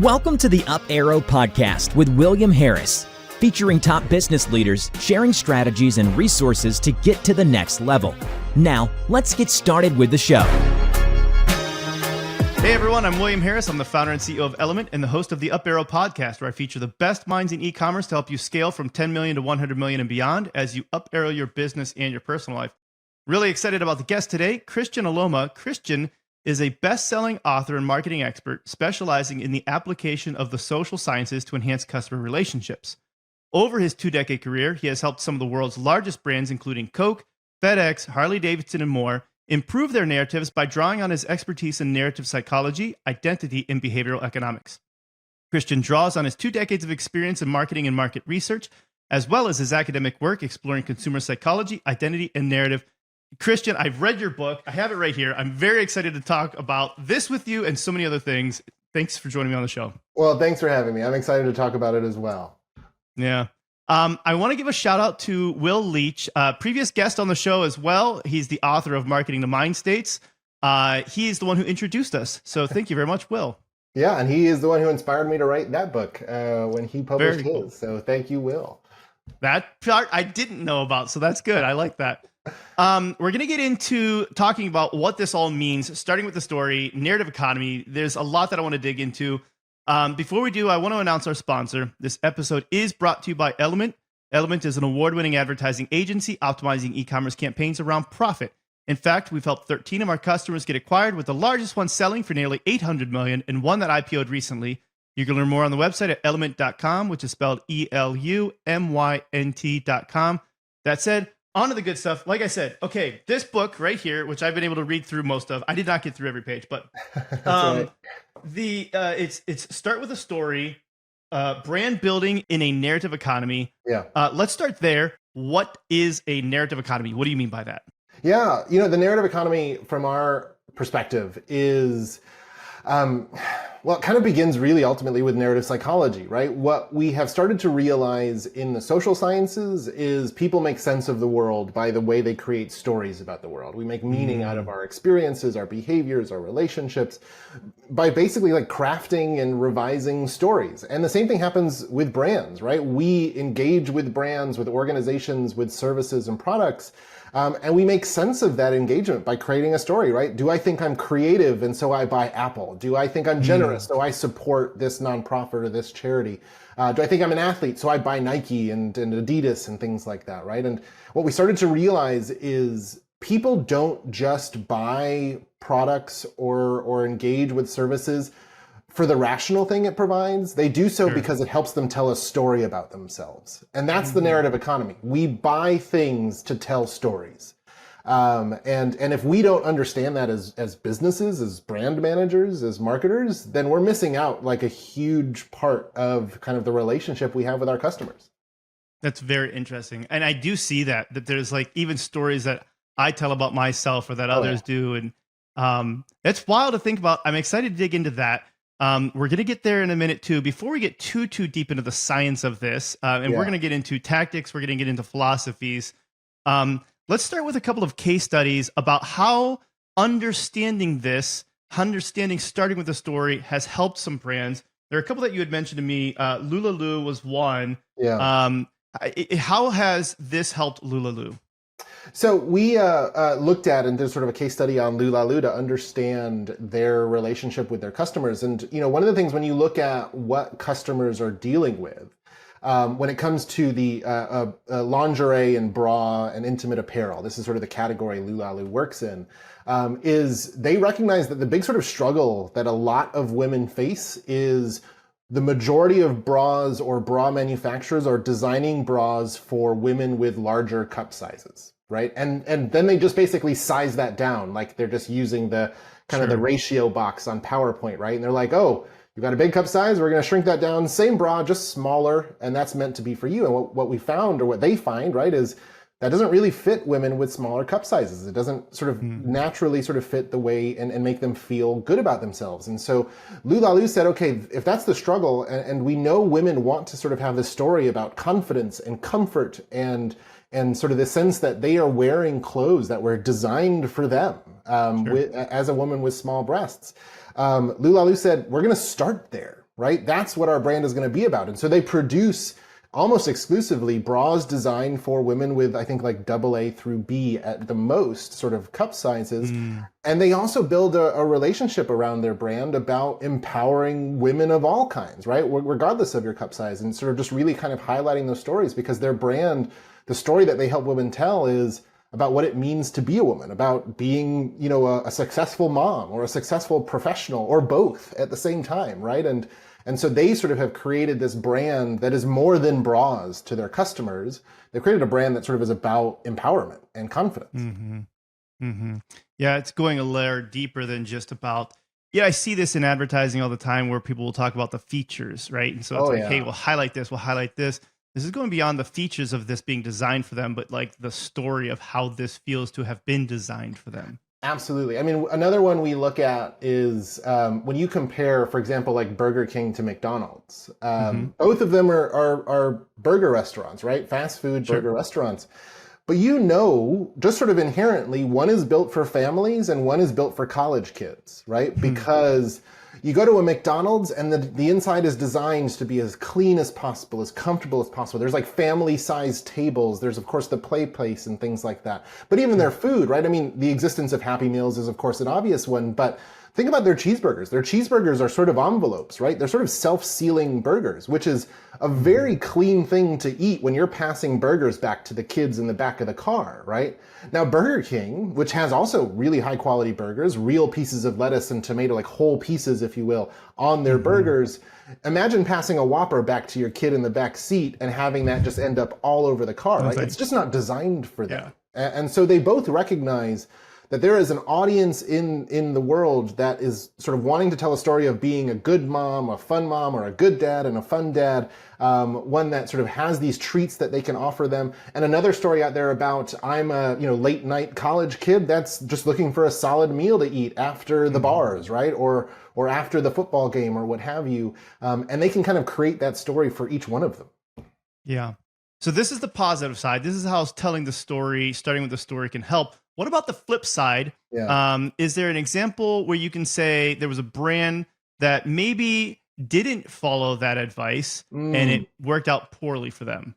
Welcome to the Up Arrow podcast with William Harris, featuring top business leaders sharing strategies and resources to get to the next level. Now, let's get started with the show. Hey everyone, I'm William Harris. I'm the founder and CEO of Element and the host of the Up Arrow podcast, where I feature the best minds in e-commerce to help you scale from 10 million to 100 million and beyond as you up arrow your business and your personal life. Really excited about the guest today, Kristian Aloma. Kristian is a best-selling author and marketing expert specializing in the application of the social sciences to enhance customer relationships. Over his 2-decade career, he has helped some of the world's largest brands, including Coke, FedEx, Harley Davidson, and more, improve their narratives by drawing on his expertise in narrative psychology, identity, and behavioral economics. Kristian draws on his 2 decades of experience in marketing and market research, as well as his academic work exploring consumer psychology, identity, and narrative. Kristian, I've read your book. I have it right here. I'm very excited to talk about this with you and so many other things. Thanks for joining me on the show. Well, thanks for having me. I'm excited to talk about it as well. Yeah. I want to give a shout out to Will Leach, previous guest on the show as well. He's the author of Marketing to Mind States. He's the one who introduced us. So thank you very much, Will. Yeah, and he is the one who inspired me to write that book when he published his. Cool. So thank you, Will. That part I didn't know about, so that's good. I like that. We're going to get into talking about what this all means, starting with the story, narrative economy. There's a lot that I want to dig into. Before we do, I want to announce our sponsor. This episode is brought to you by Element. Element is an award-winning advertising agency optimizing e-commerce campaigns around profit. In fact, we've helped 13 of our customers get acquired, with the largest one selling for nearly $800 million and one that IPO'd recently. You can learn more on the website at element.com, which is spelled ELUMYNT.com. That said, on to the good stuff. Like I said, okay, this book right here, which I've been able to read through most of. I did not get through every page, but right. It's start with a story, brand building in a narrative economy. Yeah. Let's start there. What is a narrative economy? What do you mean by that? Yeah, the narrative economy from our perspective is well, it kind of begins really ultimately with narrative psychology, right? What we have started to realize in the social sciences is people make sense of the world by the way they create stories about the world. We make meaning out of our experiences, our behaviors, our relationships by basically like crafting and revising stories. And the same thing happens with brands, right? We engage with brands, with organizations, with services and products. And we make sense of that engagement by creating a story, right? Do I think I'm creative and so I buy Apple? Do I think I'm generous so I support this nonprofit or this charity? Do I think I'm an athlete so I buy Nike and Adidas and things like that, right? And what we started to realize is people don't just buy products or engage with services for the rational thing it provides. They do so because it helps them tell a story about themselves. And that's the narrative economy. We buy things to tell stories. And if we don't understand that as businesses, as brand managers, as marketers, then we're missing out like a huge part of kind of the relationship we have with our customers. That's very interesting. And I do see that there's like even stories that I tell about myself or that others do. And it's wild to think about. I'm excited to dig into that. We're going to get there in a minute too. Before we get too deep into the science of this, we're going to get into tactics, we're going to get into philosophies. Let's start with a couple of case studies about how understanding starting with the story has helped some brands. There are a couple that you had mentioned to me. Lulaloo was one. Yeah. How has this helped Lulaloo? So we looked at and did sort of a case study on Lulaloo to understand their relationship with their customers. And, one of the things when you look at what customers are dealing with, when it comes to the lingerie and bra and intimate apparel, this is sort of the category Lulaloo works in, is they recognize that the big sort of struggle that a lot of women face is the majority of bras or bra manufacturers are designing bras for women with larger cup sizes. Right. And then they just basically size that down, like they're just using the kind of the ratio box on PowerPoint. Right. And they're like, oh, you got a big cup size. We're going to shrink that down. Same bra, just smaller. And that's meant to be for you. And what we found, or what they find, right, is that doesn't really fit women with smaller cup sizes. It doesn't sort of naturally sort of fit the way and make them feel good about themselves. And so Lulaloo said, okay, if that's the struggle, and we know women want to sort of have this story about confidence and comfort and sort of the sense that they are wearing clothes that were designed for them as a woman with small breasts. Lulaloo said, we're going to start there. right? That's what our brand is going to be about. And so they produce almost exclusively bras designed for women with, I think, like AA through B at the most sort of cup sizes. And they also build a relationship around their brand about empowering women of all kinds, right? Regardless of your cup size, and sort of just really kind of highlighting those stories, because their brand, the story that they help women tell is about what it means to be a woman, about being, you know, a successful mom or a successful professional or both at the same time, right? And so they sort of have created this brand that is more than bras to their customers. They've created a brand that sort of is about empowerment and confidence. Yeah, it's going a layer deeper than just about, I see this in advertising all the time where people will talk about the features, right? And so it's hey, we'll highlight this, we'll highlight this. This is going beyond the features of this being designed for them, but like the story of how this feels to have been designed for them. Absolutely. I mean, another one we look at is when you compare, for example, like Burger King to McDonald's. Both of them are burger restaurants, right? Fast food burger restaurants. But you know, just sort of inherently, one is built for families and one is built for college kids, right? Because you go to a McDonald's and the inside is designed to be as clean as possible, as comfortable as possible. There's like family-sized tables. There's, of course, the play place and things like that. But even their food, right? I mean, the existence of Happy Meals is, of course, an obvious one. But think about their cheeseburgers. Their cheeseburgers are sort of envelopes, right? They're sort of self-sealing burgers, which is a very clean thing to eat when you're passing burgers back to the kids in the back of the car, right? Now, Burger King, which has also really high quality burgers, real pieces of lettuce and tomato, like whole pieces, if you will, on their burgers. Imagine passing a Whopper back to your kid in the back seat and having that just end up all over the car, right? It's just not designed for them. And so they both recognize that there is an audience in the world that is sort of wanting to tell a story of being a good mom, a fun mom, or a good dad and a fun dad, one that sort of has these treats that they can offer them. And another story out there about I'm a late night college kid that's just looking for a solid meal to eat after the bars, right? Or after the football game or what have you. And they can kind of create that story for each one of them. Yeah. So this is the positive side. This is how telling the story, starting with the story, can help. What about the flip side? Is there an example where you can say there was a brand that maybe didn't follow that advice and it worked out poorly for them?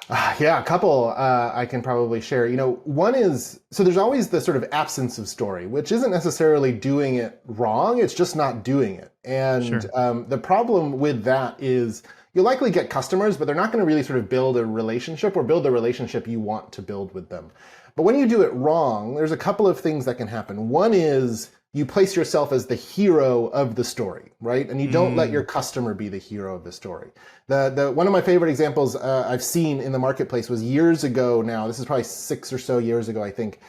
A couple I can probably share. One is, so there's always the sort of absence of story, which isn't necessarily doing it wrong. It's just not doing it. And the problem with that is you'll likely get customers, but they're not going to really sort of build a relationship or build the relationship you want to build with them. But when you do it wrong, there's a couple of things that can happen. One is you place yourself as the hero of the story, right? And you don't let your customer be the hero of the story. The one of my favorite examples I've seen in the marketplace was years ago now. This is probably 6 or so years ago, I think,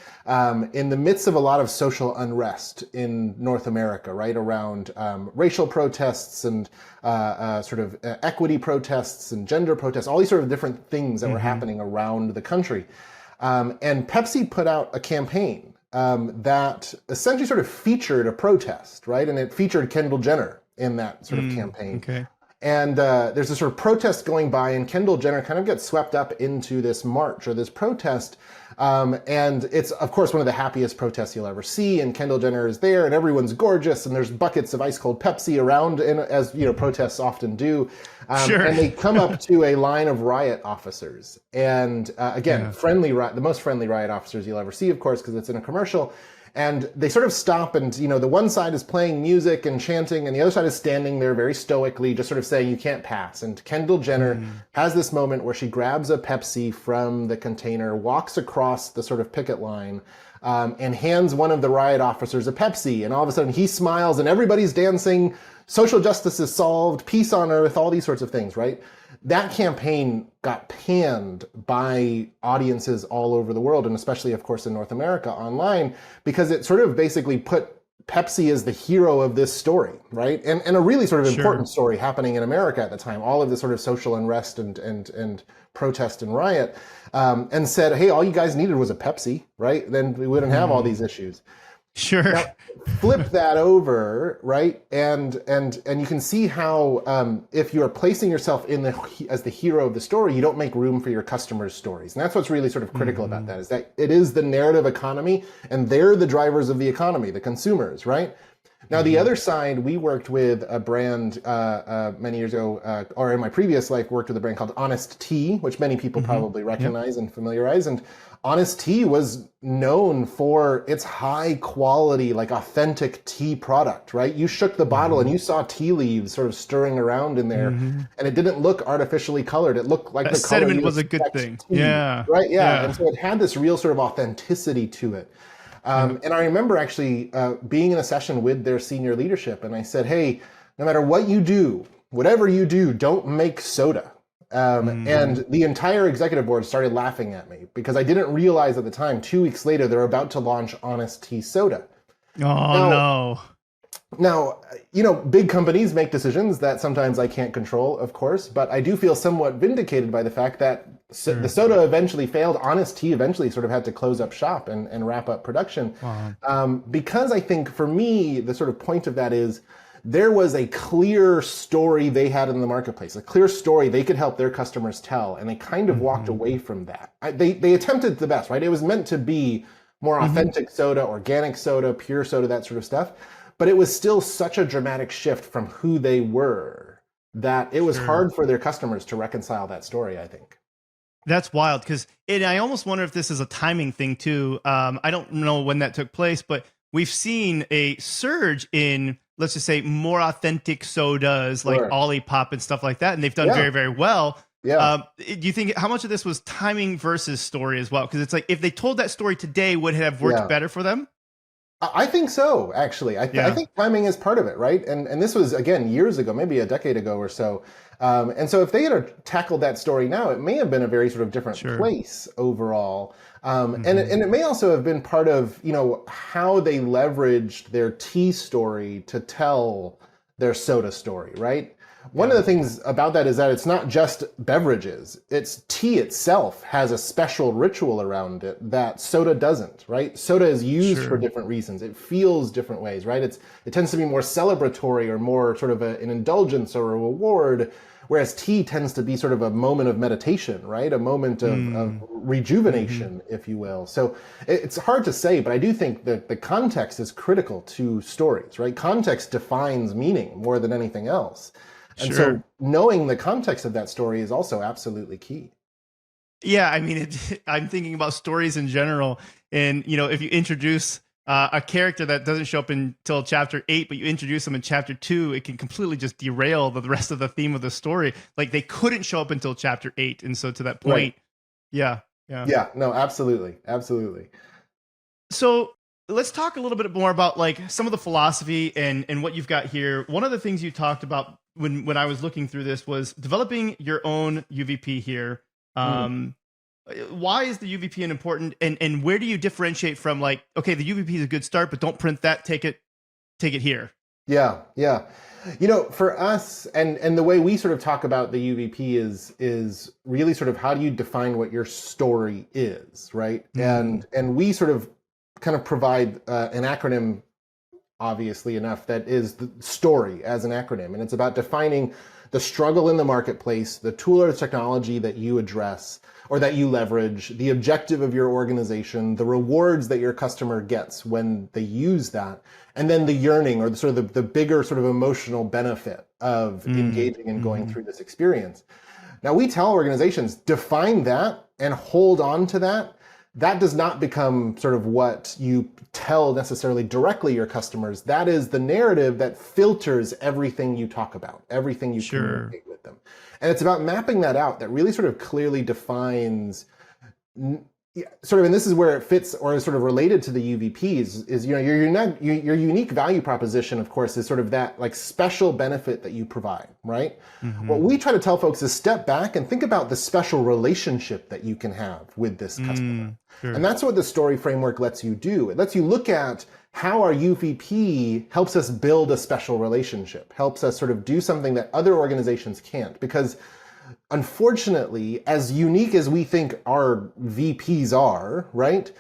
in the midst of a lot of social unrest in North America, right? Around racial protests and sort of equity protests and gender protests, all these sort of different things that were happening around the country. And Pepsi put out a campaign that essentially sort of featured a protest, right? And it featured Kendall Jenner in that sort of campaign. Okay. And there's a sort of protest going by, and Kendall Jenner kind of gets swept up into this march or this protest. And it's, of course, one of the happiest protests you'll ever see. And Kendall Jenner is there, and everyone's gorgeous, and there's buckets of ice cold Pepsi around, as protests often do. And they come up to a line of riot officers. And again, the most friendly riot officers you'll ever see, of course, because it's in a commercial. And they sort of stop, and the one side is playing music and chanting, and the other side is standing there very stoically, just sort of saying, you can't pass. And Kendall Jenner has this moment where she grabs a Pepsi from the container, walks across the sort of picket line, and hands one of the riot officers a Pepsi. And all of a sudden he smiles and everybody's dancing, social justice is solved, peace on earth, all these sorts of things, right? That campaign got panned by audiences all over the world, and especially, of course, in North America online, because it sort of basically put Pepsi as the hero of this story, right? And a really sort of important story happening in America at the time, all of this sort of social unrest and protest and riot, and said, hey, all you guys needed was a Pepsi, right? Then we wouldn't have all these issues. Now, flip that over, right? And you can see how if you are placing yourself as the hero of the story, you don't make room for your customers' stories. And that's what's really sort of critical about that, is that it is the narrative economy, and they're the drivers of the economy, the consumers, right? Now, the other side, we worked with a brand many years ago, or in my previous life, worked with a brand called Honest Tea, which many people probably recognize and familiarize. And Honest Tea was known for its high quality, like authentic tea product, right? You shook the bottle and you saw tea leaves sort of stirring around in there, and it didn't look artificially colored. It looked like That the color sediment you was a good expect thing. tea, Yeah. right? Yeah. And so it had this real sort of authenticity to it. And I remember actually being in a session with their senior leadership, and I said, hey, no matter what you do, whatever you do, don't make soda. And the entire executive board started laughing at me because I didn't realize at the time, 2 weeks later, they're about to launch Honest Tea Soda. No. Now, big companies make decisions that sometimes I can't control, of course, but I do feel somewhat vindicated by the fact that the soda eventually failed. Honest Tea eventually sort of had to close up shop and wrap up production. Because I think for me, the sort of point of that is there was a clear story they had in the marketplace, a clear story they could help their customers tell, and they kind of walked away from that. They attempted the best, right? It was meant to be more authentic soda, organic soda, pure soda, that sort of stuff. But it was still such a dramatic shift from who they were that it was hard for their customers to reconcile that story, I think. That's wild, because I almost wonder if this is a timing thing too. I don't know when that took place, but we've seen a surge in, let's just say, more authentic sodas like Olipop and stuff like that, and they've done very, very well. Do you think how much of this was timing versus story as well? Because it's like if they told that story today, would it have worked better for them? I think so, actually. I think timing is part of it, right? And this was, again, years ago, maybe a decade ago or so. And so if they had tackled that story now, it may have been a very sort of different place overall. And it may also have been part of, how they leveraged their tea story to tell their soda story, right? One of the things about that is that it's not just beverages. It's tea itself has a special ritual around it that soda doesn't, right? Soda is used for different reasons. It feels different ways, right? It tends to be more celebratory or more sort of an indulgence or a reward, whereas tea tends to be sort of a moment of meditation, right? A moment of rejuvenation, if you will. So it's hard to say, but I do think that the context is critical to stories, right? Context defines meaning more than anything else. And so knowing the context of that story is also absolutely key. Yeah, I mean, I'm thinking about stories in general. And, if you introduce a character that doesn't show up until chapter 8, but you introduce them in chapter 2, it can completely just derail the rest of the theme of the story. Like they couldn't show up until chapter 8. And so to that point, yeah, no, absolutely. Absolutely. So let's talk a little bit more about like some of the philosophy and what you've got here. One of the things you talked about when I was looking through this was developing your own UVP here. Why is the UVP important, and where do you differentiate from like, okay, the UVP is a good start, but don't print that, take it here. Yeah. For us, and the way we sort of talk about the UVP is really sort of how do you define what your story is, right? And we sort of kind of provide an acronym, obviously enough, that is the story as an acronym. And it's about defining the struggle in the marketplace, the tool or technology that you address or that you leverage, the objective of your organization, the rewards that your customer gets when they use that, and then the yearning or the bigger sort of emotional benefit of engaging and going through this experience. Now, we tell organizations, define that and hold on to that. That does not become sort of what you tell necessarily directly your customers. That is the narrative that filters everything you talk about, everything you communicate with them. And it's about mapping that out that really sort of clearly defines and this is where it fits or is sort of related to the UVPs is, your unique value proposition, of course, is sort of that like special benefit that you provide, right? What we try to tell folks is step back and think about the special relationship that you can have with this customer. And that's what the story framework lets you do. It lets you look at how our UVP helps us build a special relationship, helps us sort of do something that other organizations can't. Because unfortunately, as unique as we think our VPs are, right?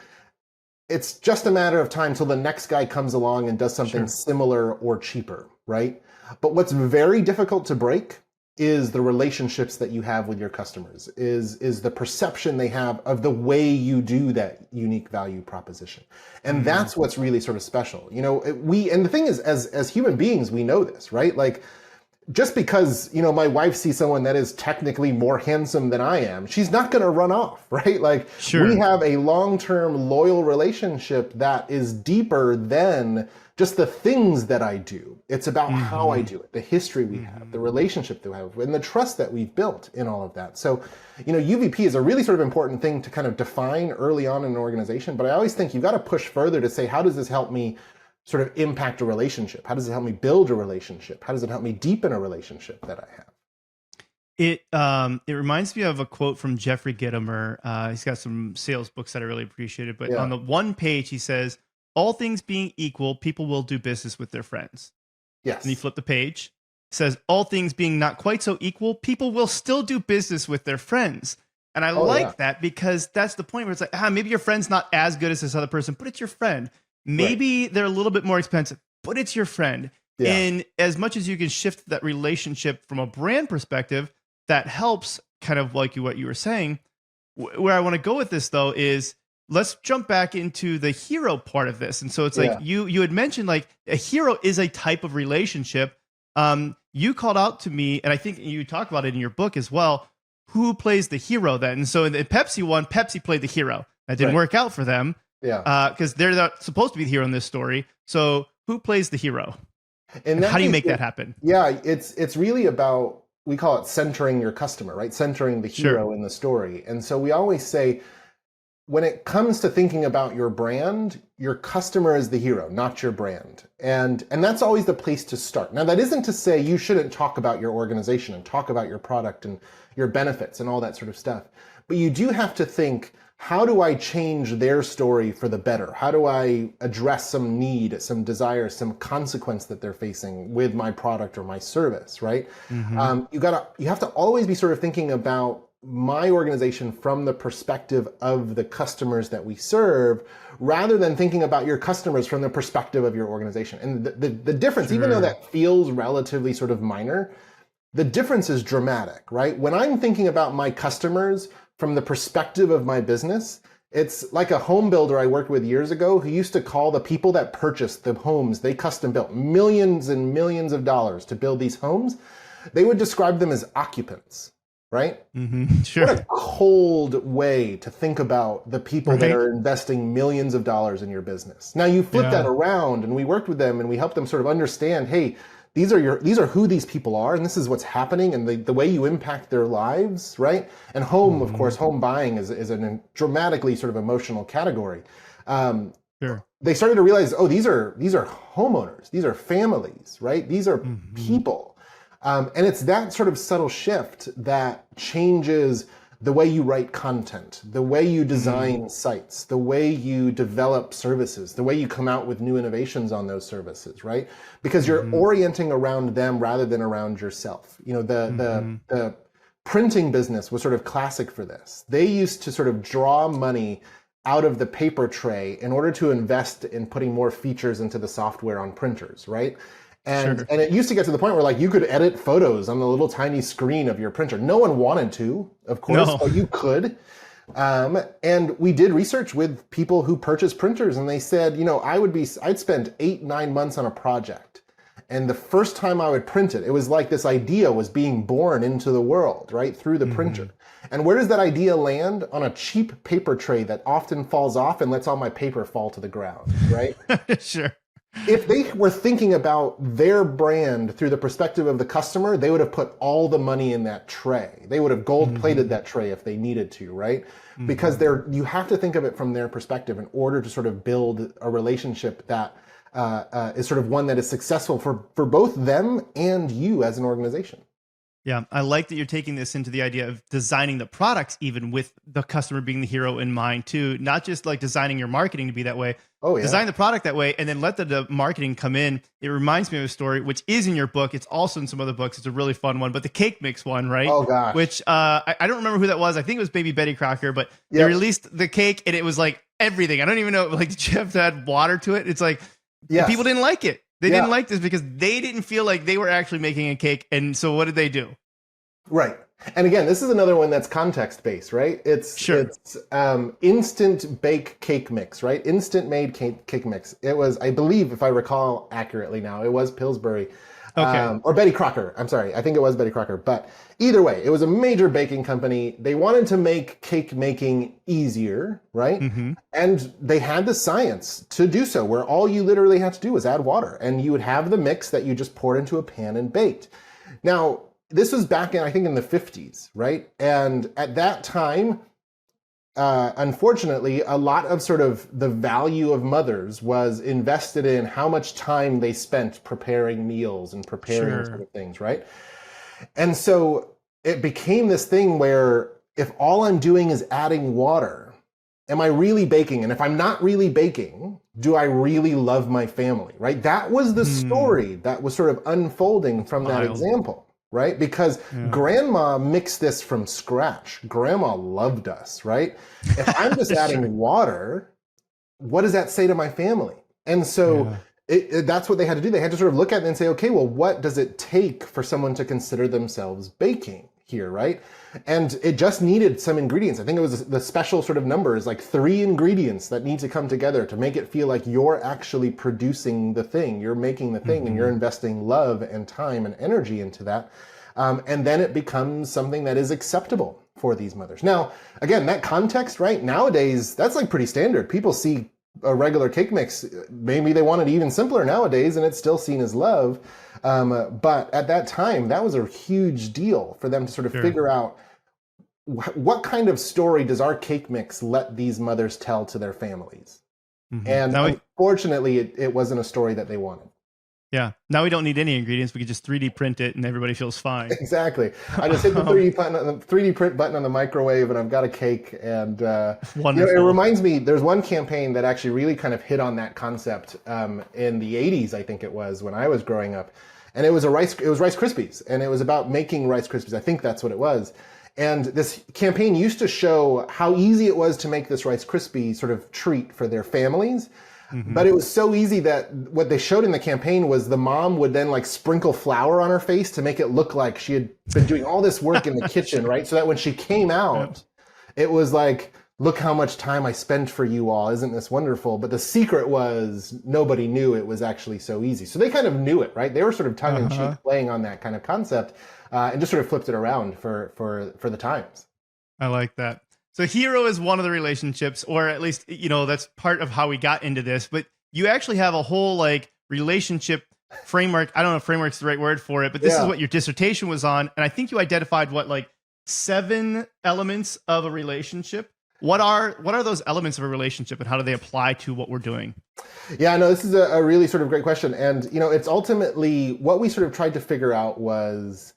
It's just a matter of time till the next guy comes along and does something similar or cheaper, right? But what's very difficult to break is the relationships that you have with your customers, is the perception they have of the way you do that unique value proposition. And that's what's really sort of special. You know, and the thing is, as human beings, we know this, right? Like, just because, you know, my wife sees someone that is technically more handsome than I am, she's not going to run off, right? Like, we have a long-term loyal relationship that is deeper than just the things that I do. It's about how I do it, the history we have, the relationship that we have, and the trust that we've built in all of that. So, you know, UVP is a really sort of important thing to kind of define early on in an organization, but I always think you've got to push further to say, how does this help me sort of impact a relationship? How does it help me build a relationship? How does it help me deepen a relationship that I have? It reminds me of a quote from Jeffrey Gitomer. He's got some sales books that I really appreciated, but on the one page he says, all things being equal, people will do business with their friends. Yes. And you flip the page, it says, all things being not quite so equal, people will still do business with their friends. And I like that, because that's the point where it's like, maybe your friend's not as good as this other person, but it's your friend. Maybe they're a little bit more expensive, but it's your friend. Yeah. And as much as you can shift that relationship from a brand perspective, that helps, kind of like what you were saying. Where I want to go with this, though, is let's jump back into the hero part of this. And so it's like you had mentioned, like, a hero is a type of relationship. You called out to me, and I think you talk about it in your book as well, who plays the hero then. And so in the Pepsi one, Pepsi played the hero. That didn't work out for them. Yeah, because they're not supposed to be the hero in this story. So who plays the hero? And how do you make that happen? Yeah, it's really about, we call it centering your customer, right? Centering the hero in the story. And so we always say, when it comes to thinking about your brand, your customer is the hero, not your brand. And that's always the place to start. Now, that isn't to say you shouldn't talk about your organization and talk about your product and your benefits and all that sort of stuff. But you do have to think, how do I change their story for the better? How do I address some need, some desire, some consequence that they're facing with my product or my service, right? You have to always be sort of thinking about my organization from the perspective of the customers that we serve, rather than thinking about your customers from the perspective of your organization. And the difference, even though that feels relatively sort of minor, the difference is dramatic, right? When I'm thinking about my customers from the perspective of my business, it's like a home builder I worked with years ago who used to call the people that purchased the homes they custom built, millions and millions of dollars to build these homes. They would describe them as occupants, right? What a cold way to think about the people that are investing millions of dollars in your business. Now you flip that around, and we worked with them and we helped them sort of understand, hey, these are who these people are, and this is what's happening, and the way you impact their lives, right? And home, of course, home buying is a dramatically sort of emotional category. They started to realize, oh, these are homeowners, these are families, right? These are people. And it's that sort of subtle shift that changes the way you write content, the way you design sites, the way you develop services, the way you come out with new innovations on those services, right? Because you're orienting around them rather than around yourself. You know, the printing business was sort of classic for this. They used to sort of draw money out of the paper tray in order to invest in putting more features into the software on printers, right? And it used to get to the point where, like, you could edit photos on the little tiny screen of your printer. No one wanted to, of course, but you could. And we did research with people who purchase printers, and they said, you know, I'd spend 8-9 months on a project. And the first time I would print it, it was like this idea was being born into the world, right, through the printer. And where does that idea land? On a cheap paper tray that often falls off and lets all my paper fall to the ground, right? If they were thinking about their brand through the perspective of the customer, they would have put all the money in that tray. They would have gold-plated that tray if they needed to, right? Because you have to think of it from their perspective in order to sort of build a relationship that is sort of one that is successful for both them and you as an organization. Yeah, I like that you're taking this into the idea of designing the products even with the customer being the hero in mind too, not just like designing your marketing to be that way. Design the product that way and then let the marketing come in. It reminds me of a story which is in your book. It's also in some other books. It's a really fun one, but the cake mix one, right? Oh gosh. Which I don't remember who that was. I think it was Baby Betty Crocker, but they released the cake and it was like everything. I don't even know, like, did you have to add water to it? It's like people didn't like it. They didn't like this because they didn't feel like they were actually making a cake. And so what did they do? Right. And again, this is another one that's context based, right? It's instant bake cake mix, right? Instant made cake mix. It was, I believe, if I recall accurately now, it was Pillsbury. Okay. Or Betty Crocker. I'm sorry. I think it was Betty Crocker. But either way, it was a major baking company. They wanted to make cake making easier, right? Mm-hmm. And they had the science to do so, where all you literally had to do was add water. And you would have the mix that you just poured into a pan and baked. Now, this was back in, I think, in the 50s, right? And at that time, unfortunately, a lot of sort of the value of mothers was invested in how much time they spent preparing meals and preparing sort of things, right? And so it became this thing where if all I'm doing is adding water, am I really baking? And if I'm not really baking, do I really love my family, right? That was the story that was sort of unfolding from that example. Right? Because grandma mixed this from scratch. Grandma loved us, right? If I'm just adding water, what does that say to my family? And so that's what they had to do. They had to sort of look at it and say, okay, well, what does it take for someone to consider themselves baking here, right? And it just needed some ingredients. I think it was the special sort of number is like 3 ingredients that need to come together to make it feel like you're actually producing the thing, you're making the thing, and you're investing love and time and energy into that. And then it becomes something that is acceptable for these mothers. Now, again, that context, right? Nowadays, that's like pretty standard. People see a regular cake mix, maybe they want it even simpler nowadays, and it's still seen as love. But at that time, that was a huge deal for them to sort of figure out what kind of story does our cake mix let these mothers tell to their families? And unfortunately, it wasn't a story that they wanted. Yeah. Now we don't need any ingredients. We could just 3D print it and everybody feels fine. Exactly. I just hit the 3D print button on the microwave and I've got a cake. And wonderful. It reminds me, there's one campaign that actually really kind of hit on that concept in the 80s, I think it was, when I was growing up. And it was Rice Krispies. And it was about making Rice Krispies. I think that's what it was. And this campaign used to show how easy it was to make this Rice Krispie sort of treat for their families. But it was so easy that what they showed in the campaign was the mom would then like sprinkle flour on her face to make it look like she had been doing all this work in the kitchen, right? So that when she came out, it was like, look how much time I spent for you all. Isn't this wonderful? But the secret was nobody knew it was actually so easy. So they kind of knew it, right? They were sort of tongue in cheek playing on that kind of concept and just sort of flipped it around for the times. I like that. So hero is one of the relationships, or at least, that's part of how we got into this, but you actually have a whole like relationship framework. I don't know if framework's the right word for it, but this is what your dissertation was on. And I think you identified 7 elements of a relationship. What are those elements of a relationship and how do they apply to what we're doing? Yeah, no, this is a really sort of great question. And, it's ultimately what we sort of tried to figure out was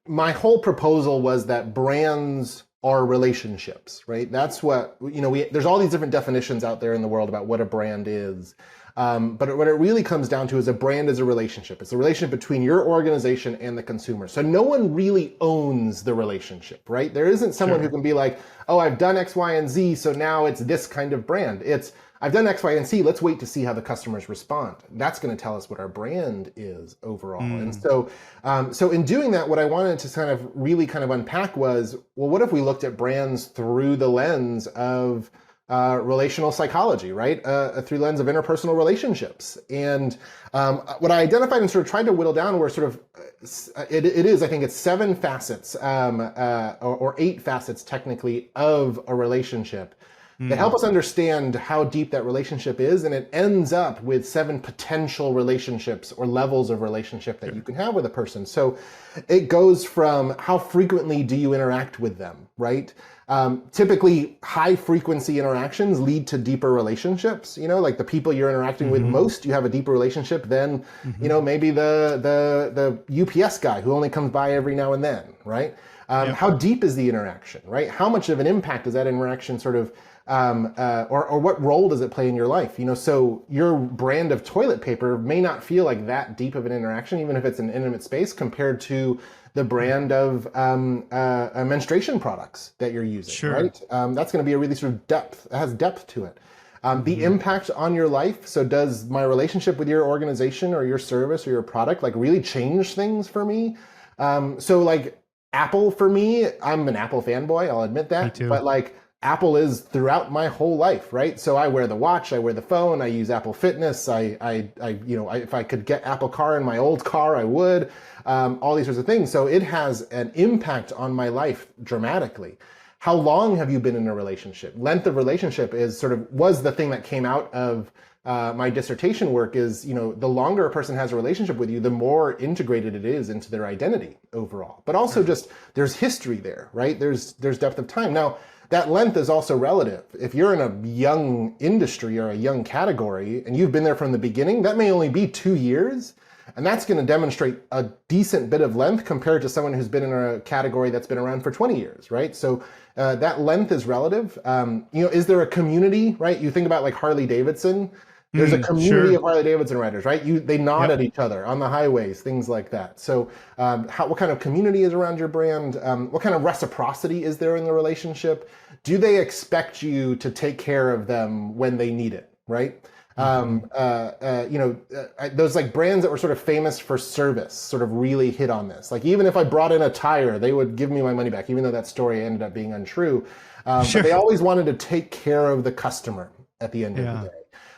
my whole proposal was that brands are relationships, right? That's what, there's all these different definitions out there in the world about what a brand is. But what it really comes down to is a brand is a relationship. It's a relationship between your organization and the consumer. So no one really owns the relationship, right? There isn't someone who can be like, oh, I've done X, Y, and Z, so now it's this kind of brand. It's, I've done X, Y, and Z. Let's wait to see how the customers respond. That's going to tell us what our brand is overall. And so, so in doing that, what I wanted to kind of really kind of unpack was, well, what if we looked at brands through the lens of relational psychology, right? Through the lens of interpersonal relationships. And what I identified and sort of tried to whittle down were sort of, it is, I think it's 7 facets or 8 facets technically of a relationship that help us understand how deep that relationship is. And it ends up with 7 potential relationships or levels of relationship that you can have with a person. So it goes from how frequently do you interact with them, right? Typically high frequency interactions lead to deeper relationships, like the people you're interacting with most, you have a deeper relationship than, maybe the UPS guy who only comes by every now and then, right? How deep is the interaction, right? How much of an impact does that interaction sort of, or what role does it play in your life? So your brand of toilet paper may not feel like that deep of an interaction, even if it's an intimate space compared to the brand of menstruation products that you're using, right? That's going to be a really sort of depth, it has depth to it. The impact on your life. So does my relationship with your organization or your service or your product like really change things for me? So like Apple for me, I'm an Apple fanboy, I'll admit that. Me too. But like Apple is throughout my whole life, right? So I wear the watch, I wear the phone, I use Apple Fitness. If I could get Apple Car in my old car, I would. All these sorts of things. So it has an impact on my life dramatically. How long have you been in a relationship? Length of relationship was the thing that came out of my dissertation work. Is, the longer a person has a relationship with you, the more integrated it is into their identity overall. But also just there's history there, right? There's depth of time. Now, that length is also relative. If you're in a young industry or a young category and you've been there from the beginning, that may only be 2 years. And that's going to demonstrate a decent bit of length compared to someone who's been in a category that's been around for 20 years, right? So that length is relative. Is there a community, right? You think about like Harley Davidson. There's a community of Harley Davidson riders, right? They nod at each other on the highways, things like that. So what kind of community is around your brand? What kind of reciprocity is there in the relationship? Do they expect you to take care of them when they need it, right? Those like brands that were sort of famous for service sort of really hit on this. Like even if I brought in a tire, they would give me my money back, even though that story ended up being untrue. But they always wanted to take care of the customer at the end of the day.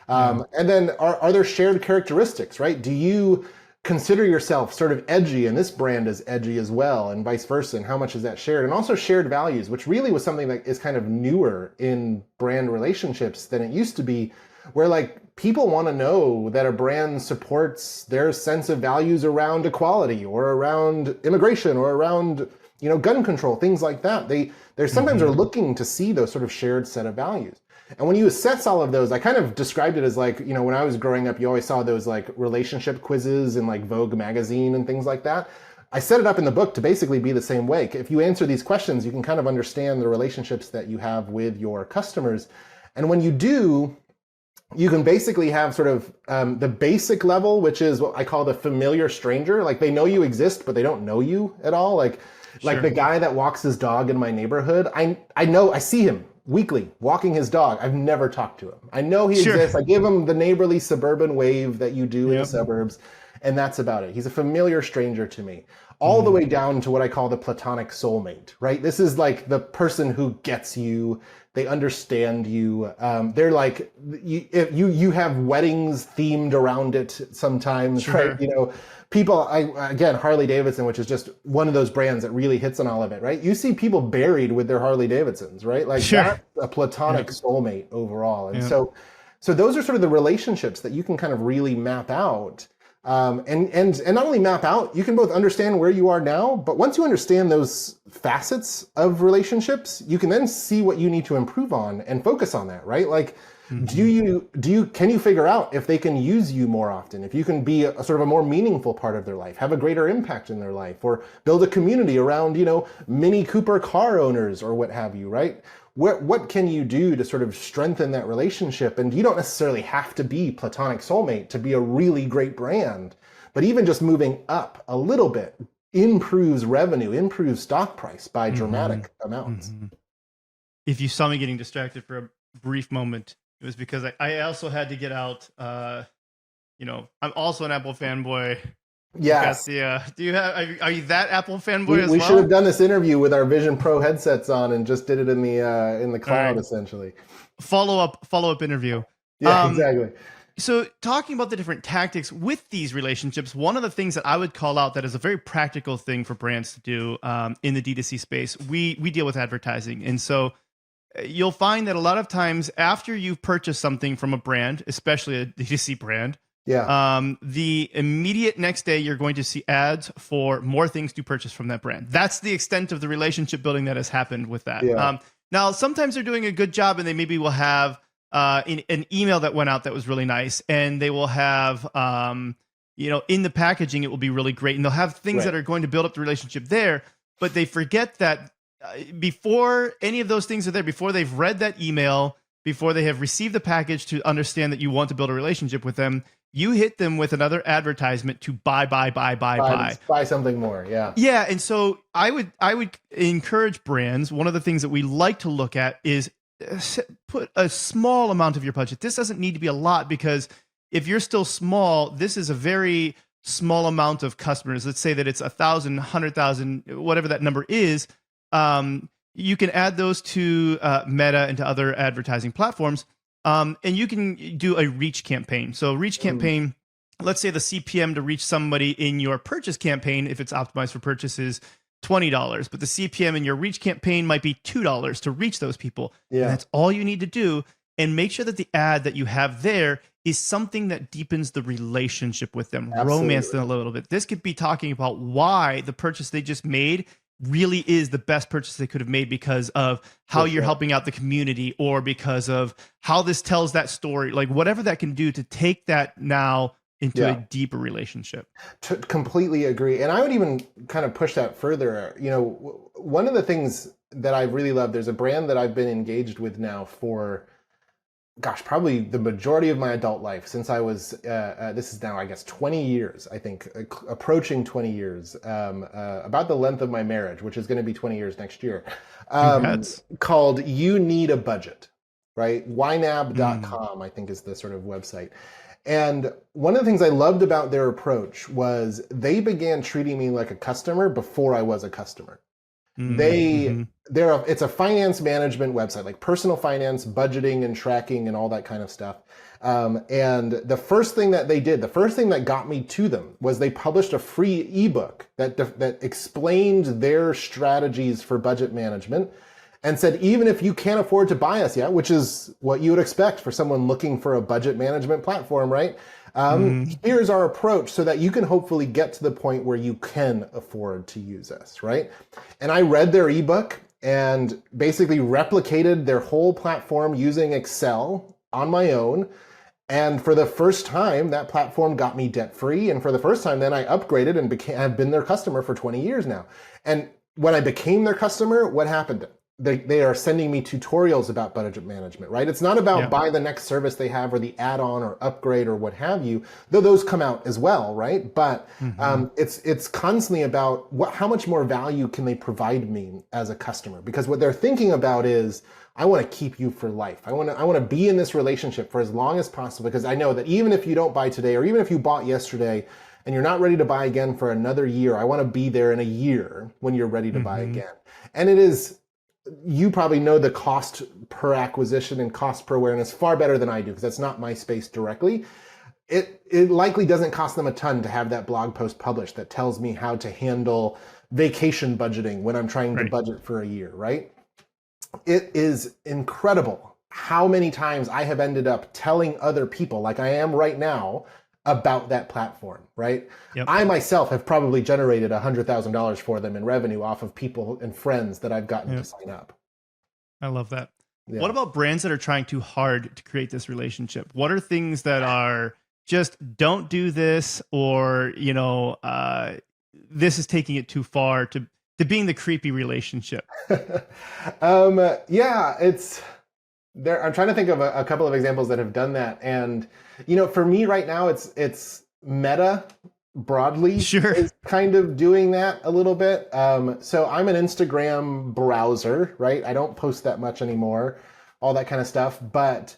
And then are there shared characteristics, right? Do you consider yourself sort of edgy and this brand is edgy as well and vice versa? And how much is that shared? And also shared values, which really was something that is kind of newer in brand relationships than it used to be, where like people want to know that a brand supports their sense of values around equality or around immigration or around, gun control, things like that. They sometimes are looking to see those sort of shared set of values. And when you assess all of those, I kind of described it as like, when I was growing up, you always saw those like relationship quizzes in like Vogue magazine and things like that. I set it up in the book to basically be the same way. If you answer these questions, you can kind of understand the relationships that you have with your customers. And when you do, you can basically have sort of the basic level, which is what I call the familiar stranger. Like they know you exist, but they don't know you at all. Like the guy that walks his dog in my neighborhood, I see him weekly walking his dog. I've never talked to him. I know he exists. I give him the neighborly suburban wave that you do in the suburbs, and that's about it. He's a familiar stranger to me, all the way down to what I call the platonic soulmate, right? This is like the person who gets you. They understand you. They're like, you have weddings themed around it sometimes, right? People, again, Harley Davidson, which is just one of those brands that really hits on all of it, right? You see people buried with their Harley Davidsons, right? Like that's a platonic soulmate overall. And so those are sort of the relationships that you can kind of really map out. And not only map out, you can both understand where you are now, but once you understand those facets of relationships, you can then see what you need to improve on and focus on that, right? Like, can you figure out if they can use you more often, if you can be a sort of a more meaningful part of their life, have a greater impact in their life, or build a community around, Mini Cooper car owners or what have you, right? What can you do to sort of strengthen that relationship? And you don't necessarily have to be platonic soulmate to be a really great brand, but even just moving up a little bit improves revenue, improves stock price by dramatic amounts. If you saw me getting distracted for a brief moment, it was because I also had to get out. I'm also an Apple fanboy. Yes. Are you that Apple fanboy as well? We should have done this interview with our Vision Pro headsets on and just did it in the cloud, essentially. Follow up interview. Yeah, exactly. So talking about the different tactics with these relationships, one of the things that I would call out that is a very practical thing for brands to do in the DTC space, we deal with advertising. And so you'll find that a lot of times after you've purchased something from a brand, especially a DTC brand, the immediate next day, you're going to see ads for more things to purchase from that brand. That's the extent of the relationship building that has happened with that. Yeah. Now, sometimes they're doing a good job and they maybe will have an email that went out that was really nice. And they will have, in the packaging, it will be really great. And they'll have things that are going to build up the relationship there. But they forget that before any of those things are there, before they've read that email, before they have received the package to understand that you want to build a relationship with them, you hit them with another advertisement to buy something more. Yeah. Yeah. And so I would encourage brands. One of the things that we like to look at is put a small amount of your budget. This doesn't need to be a lot, because if you're still small, this is a very small amount of customers, let's say that it's 1,000, 100,000, whatever that number is, you can add those to Meta and to other advertising platforms, and you can do a reach campaign. So reach campaign, let's say the CPM to reach somebody in your purchase campaign, if it's optimized for purchases, $20, but the CPM in your reach campaign might be $2 to reach those people. Yeah. And that's all you need to do. And make sure that the ad that you have there is something that deepens the relationship with them, romance them a little bit. This could be talking about why the purchase they just made really is the best purchase they could have made because of how you're helping out the community, or because of how this tells that story, like whatever that can do to take that now into a deeper relationship. Completely agree. And I would even kind of push that further. You know, one of the things that I really love, there's a brand that I've been engaged with now for, gosh, probably the majority of my adult life, since I was, this is now, I guess, 20 years, I think, approaching 20 years, about the length of my marriage, which is going to be 20 years next year, called You Need a Budget, right? ynab.com, I think, is the sort of website. And one of the things I loved about their approach was they began treating me like a customer before I was a customer. It's a finance management website, like personal finance, budgeting and tracking and all that kind of stuff. And the first thing that they did, the first thing that got me to them, was they published a free ebook that explained their strategies for budget management, and said, even if you can't afford to buy us yet, which is what you would expect for someone looking for a budget management platform, right? Here's our approach so that you can hopefully get to the point where you can afford to use us, right? And I read their ebook and basically replicated their whole platform using Excel on my own. And for the first time, that platform got me debt-free. And for the first time, then I upgraded and have been their customer for 20 years now. And when I became their customer, what happened? They are sending me tutorials about budget management, right? It's not about buy the next service they have or the add-on or upgrade or what have you, though those come out as well, right? But it's constantly about how much more value can they provide me as a customer? Because what they're thinking about is, I want to keep you for life. I want to be in this relationship for as long as possible, because I know that even if you don't buy today, or even if you bought yesterday and you're not ready to buy again for another year, I want to be there in a year when you're ready to buy again. And it is, you probably know the cost per acquisition and cost per awareness far better than I do, because that's not my space directly. It likely doesn't cost them a ton to have that blog post published that tells me how to handle vacation budgeting when I'm trying to budget for a year, right? It is incredible how many times I have ended up telling other people, like I am right now, about that platform, right? I myself have probably generated $100,000 for them in revenue off of people and friends that I've gotten to sign up. I love that. What about brands that are trying too hard to create this relationship? What are things that are just don't do this, or, you know, this is taking it too far to being the creepy relationship? It's there. I'm trying to think of a couple of examples that have done that. And, you know, for me right now, it's Meta broadly is kind of doing that a little bit. So I'm an Instagram browser, right? I don't post that much anymore, all that kind of stuff, but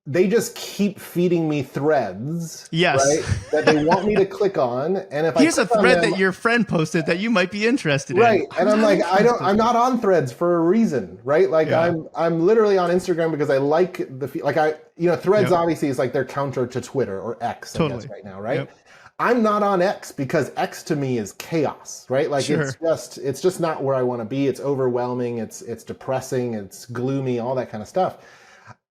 they just keep feeding me threads, right? That they want me to click on. And if here's a thread that your friend posted that you might be interested in. Right. And I'm like, I'm not on threads for a reason, right? Like I'm literally on Instagram because I like threads obviously is like their counter to Twitter or X, I guess right now, right? I'm not on X because X to me is chaos, right? Like it's just not where I want to be. It's overwhelming. It's depressing. It's gloomy, all that kind of stuff.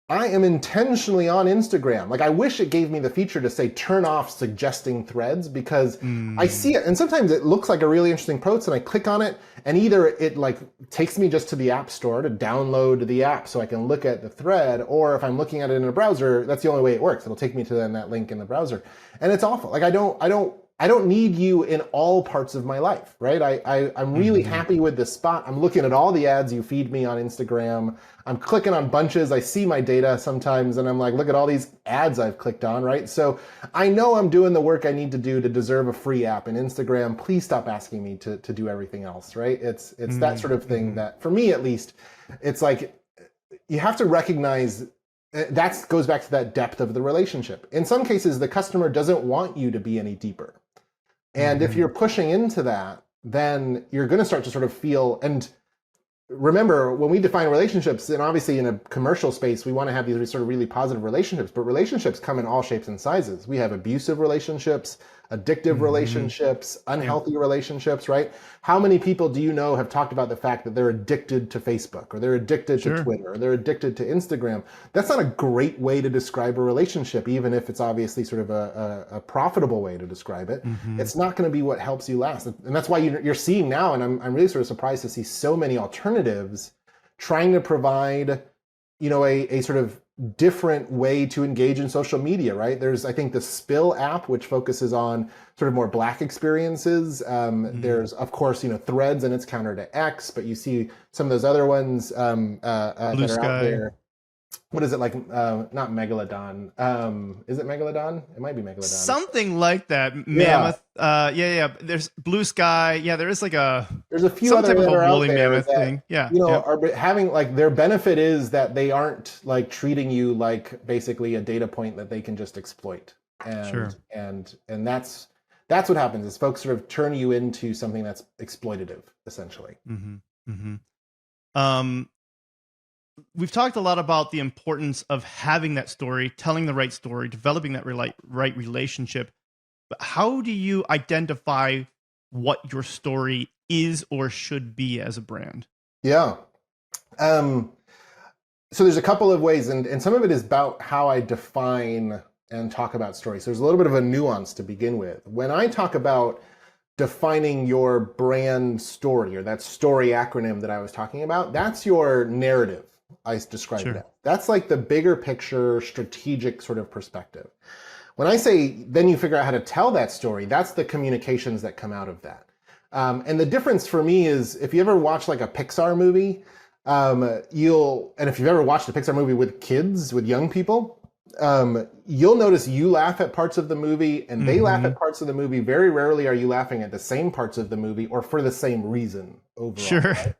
I am intentionally on Instagram. Like, I wish it gave me the feature to say, turn off suggesting threads, because I see it. And sometimes it looks like a really interesting post and I click on it, and either it like takes me just to the app store to download the app so I can look at the thread, or if I'm looking at it in a browser, that's the only way it works. It'll take me to then that link in the browser. And it's awful. Like, I don't need you in all parts of my life, right? I'm really happy with this spot. I'm looking at all the ads you feed me on Instagram. I'm clicking on bunches. I see my data sometimes and I'm like, look at all these ads I've clicked on, right? So I know I'm doing the work I need to do to deserve a free app. And Instagram, please stop asking me to do everything else, right? It's that sort of thing that, for me at least, it's like, you have to recognize, that goes back to that depth of the relationship. In some cases, the customer doesn't want you to be any deeper. And if you're pushing into that, then you're going to start to sort of feel, and remember, when we define relationships, and obviously in a commercial space, we want to have these sort of really positive relationships, but relationships come in all shapes and sizes. We have abusive relationships, addictive relationships, unhealthy relationships, right? How many people do you know have talked about the fact that they're addicted to Facebook, or they're addicted to Twitter, or they're addicted to Instagram? That's not a great way to describe a relationship, even if it's obviously sort of a profitable way to describe it. It's not going to be what helps you last. And that's why you're seeing now, and I'm really sort of surprised to see so many alternatives trying to provide, you know, a sort of different way to engage in social media, right? There's, I think, the Spill app, which focuses on sort of more Black experiences. There's, of course, you know, Threads and its counter to X, but you see some of those other ones that are out there. What is it, like, not Megalodon. Is it Megalodon? It might be Megalodon. Something like that. Mammoth. Yeah. There's Blue Sky. Yeah, there is like there's a few other that are out there mammoth that, thing. Yeah. You know, are having, like, their benefit is that they aren't like treating you like basically a data point that they can just exploit. And and that's what happens, is folks sort of turn you into something that's exploitative, essentially. We've talked a lot about the importance of having that story, telling the right story, developing that right relationship. But how do you identify what your story is or should be as a brand? Yeah. So there's a couple of ways, and some of it is about how I define and talk about stories. So there's a little bit of a nuance to begin with. When I talk about defining your brand story, or that story acronym that I was talking about, that's your narrative. I described it. That's like the bigger picture, strategic sort of perspective. When I say then you figure out how to tell that story, that's the communications that come out of that. And the difference for me is, if you ever watch like a Pixar movie, and if you've ever watched a Pixar movie with kids, with young people, you'll notice you laugh at parts of the movie and they laugh at parts of the movie. Very rarely are you laughing at the same parts of the movie or for the same reason overall. Right?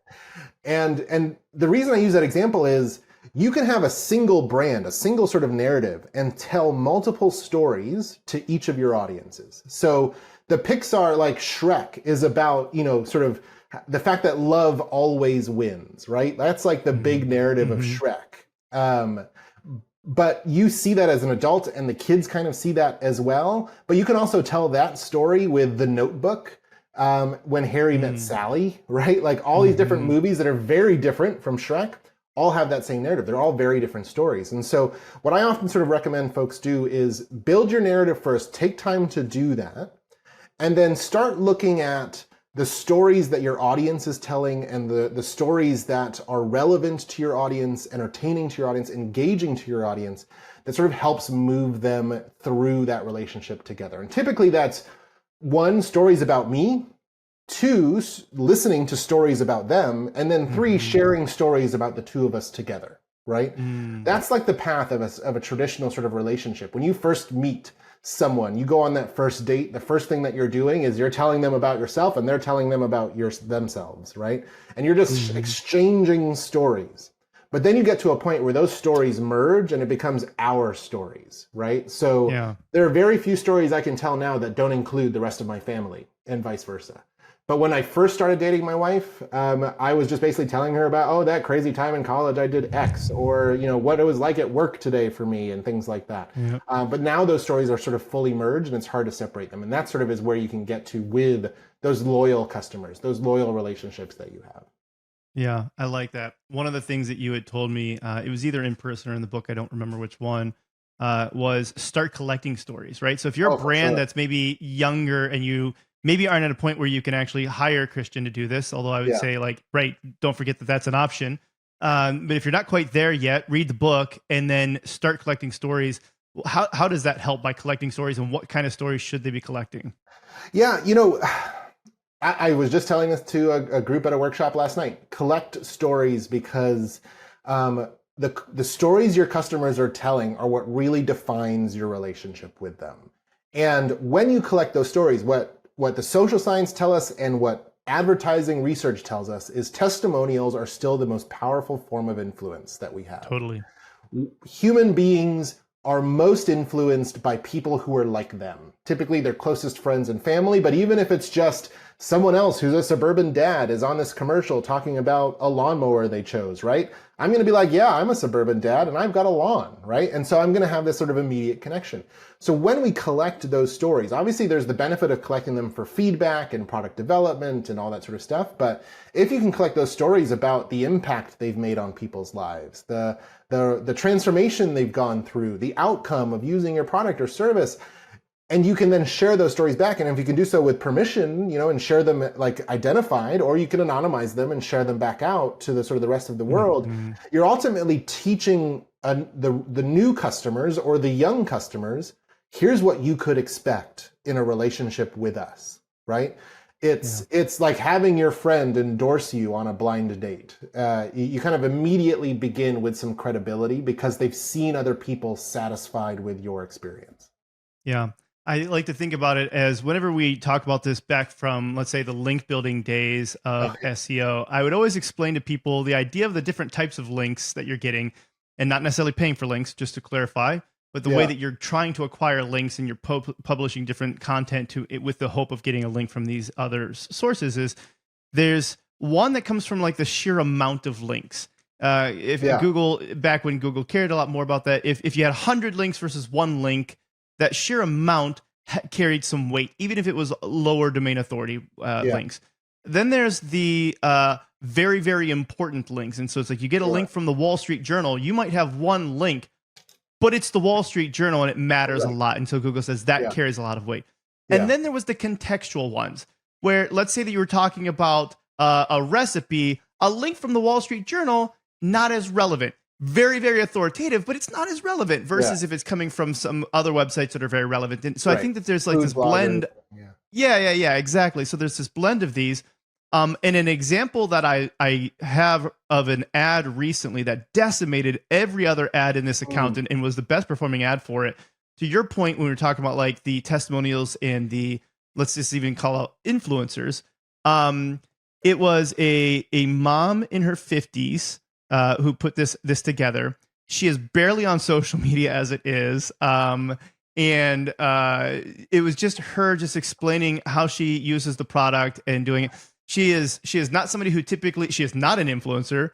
And the reason I use that example is, you can have a single brand, a single sort of narrative, and tell multiple stories to each of your audiences. So the Pixar, like Shrek, is about, you know, sort of the fact that love always wins, right? That's like the big narrative of Shrek. But you see that as an adult, and the kids kind of see that as well. But you can also tell that story with The Notebook, when Harry met Sally, right? Like all these different movies that are very different from Shrek all have that same narrative. They're all very different stories. And so what I often sort of recommend folks do is build your narrative first, take time to do that, and then start looking at the stories that your audience is telling, and the stories that are relevant to your audience, entertaining to your audience, engaging to your audience, that sort of helps move them through that relationship together. And typically that's 1, stories about me, 2, listening to stories about them, and then 3, sharing stories about the two of us together, right? That's like the path of a traditional sort of relationship. When you first meet someone, you go on that first date, the first thing that you're doing is you're telling them about yourself and they're telling them about themselves, right? And you're just exchanging stories. But then you get to a point where those stories merge and it becomes our stories, right? So there are very few stories I can tell now that don't include the rest of my family, and vice versa. But when I first started dating my wife, I was just basically telling her about, oh, that crazy time in college I did X, or, you know, what it was like at work today for me, and things like that. But now those stories are sort of fully merged, and it's hard to separate them. And that sort of is where you can get to with those loyal customers, those loyal relationships that you have. Yeah, I like that. One of the things that you had told me, it was either in person or in the book, I don't remember which one, was start collecting stories, right? So if you're a brand that's maybe younger and you maybe aren't at a point where you can actually hire Kristian to do this, although I would say, like, right, don't forget that that's an option. But if you're not quite there yet, read the book and then start collecting stories. How does that help by collecting stories, and what kind of stories should they be collecting? Yeah, you know, I was just telling this to a group at a workshop last night. Collect stories, because the stories your customers are telling are what really defines your relationship with them. And when you collect those stories, what the social science tell us and what advertising research tells us is testimonials are still the most powerful form of influence that we have. Totally. Human beings are most influenced by people who are like them. Typically their closest friends and family, but even if it's just someone else who's a suburban dad is on this commercial talking about a lawnmower they chose, right? I'm going to be like, yeah, I'm a suburban dad and I've got a lawn, right? And so I'm going to have this sort of immediate connection. So when we collect those stories, obviously there's the benefit of collecting them for feedback and product development and all that sort of stuff. But if you can collect those stories about the impact they've made on people's lives, the transformation they've gone through, the outcome of using your product or service, and you can then share those stories back. And if you can do so with permission, and share them like identified, or you can anonymize them and share them back out to the sort of the rest of the world, you're ultimately teaching the new customers or the young customers, here's what you could expect in a relationship with us, right? It's like having your friend endorse you on a blind date. You kind of immediately begin with some credibility because they've seen other people satisfied with your experience. Yeah. I like to think about it as whenever we talk about this back from, let's say, the link building days of SEO, I would always explain to people the idea of the different types of links that you're getting, and not necessarily paying for links, just to clarify, but the way that you're trying to acquire links and you're publishing different content with the hope of getting a link from these other sources is there's one that comes from like the sheer amount of links. Google, back when Google cared a lot more about that, if you had 100 links versus one link, that sheer amount carried some weight, even if it was lower domain authority links. Then there's the very, very important links. And so it's like you get a link from the Wall Street Journal, you might have one link, but it's the Wall Street Journal and it matters a lot. And so Google says that carries a lot of weight. And then there was the contextual ones where, let's say that you were talking about a recipe, a link from the Wall Street Journal, not as relevant. Very, very authoritative, but it's not as relevant versus if it's coming from some other websites that are very relevant. And so I think that there's like this blend. Exactly. So there's this blend of these. And an example that I have of an ad recently that decimated every other ad in this account and was the best performing ad for it. To your point, when we were talking about like the testimonials and the, let's just even call out influencers. It was a mom in her 50s who put this together. She is barely on social media as it is. And it was just her just explaining how she uses the product and doing it. She is not somebody who she is not an influencer.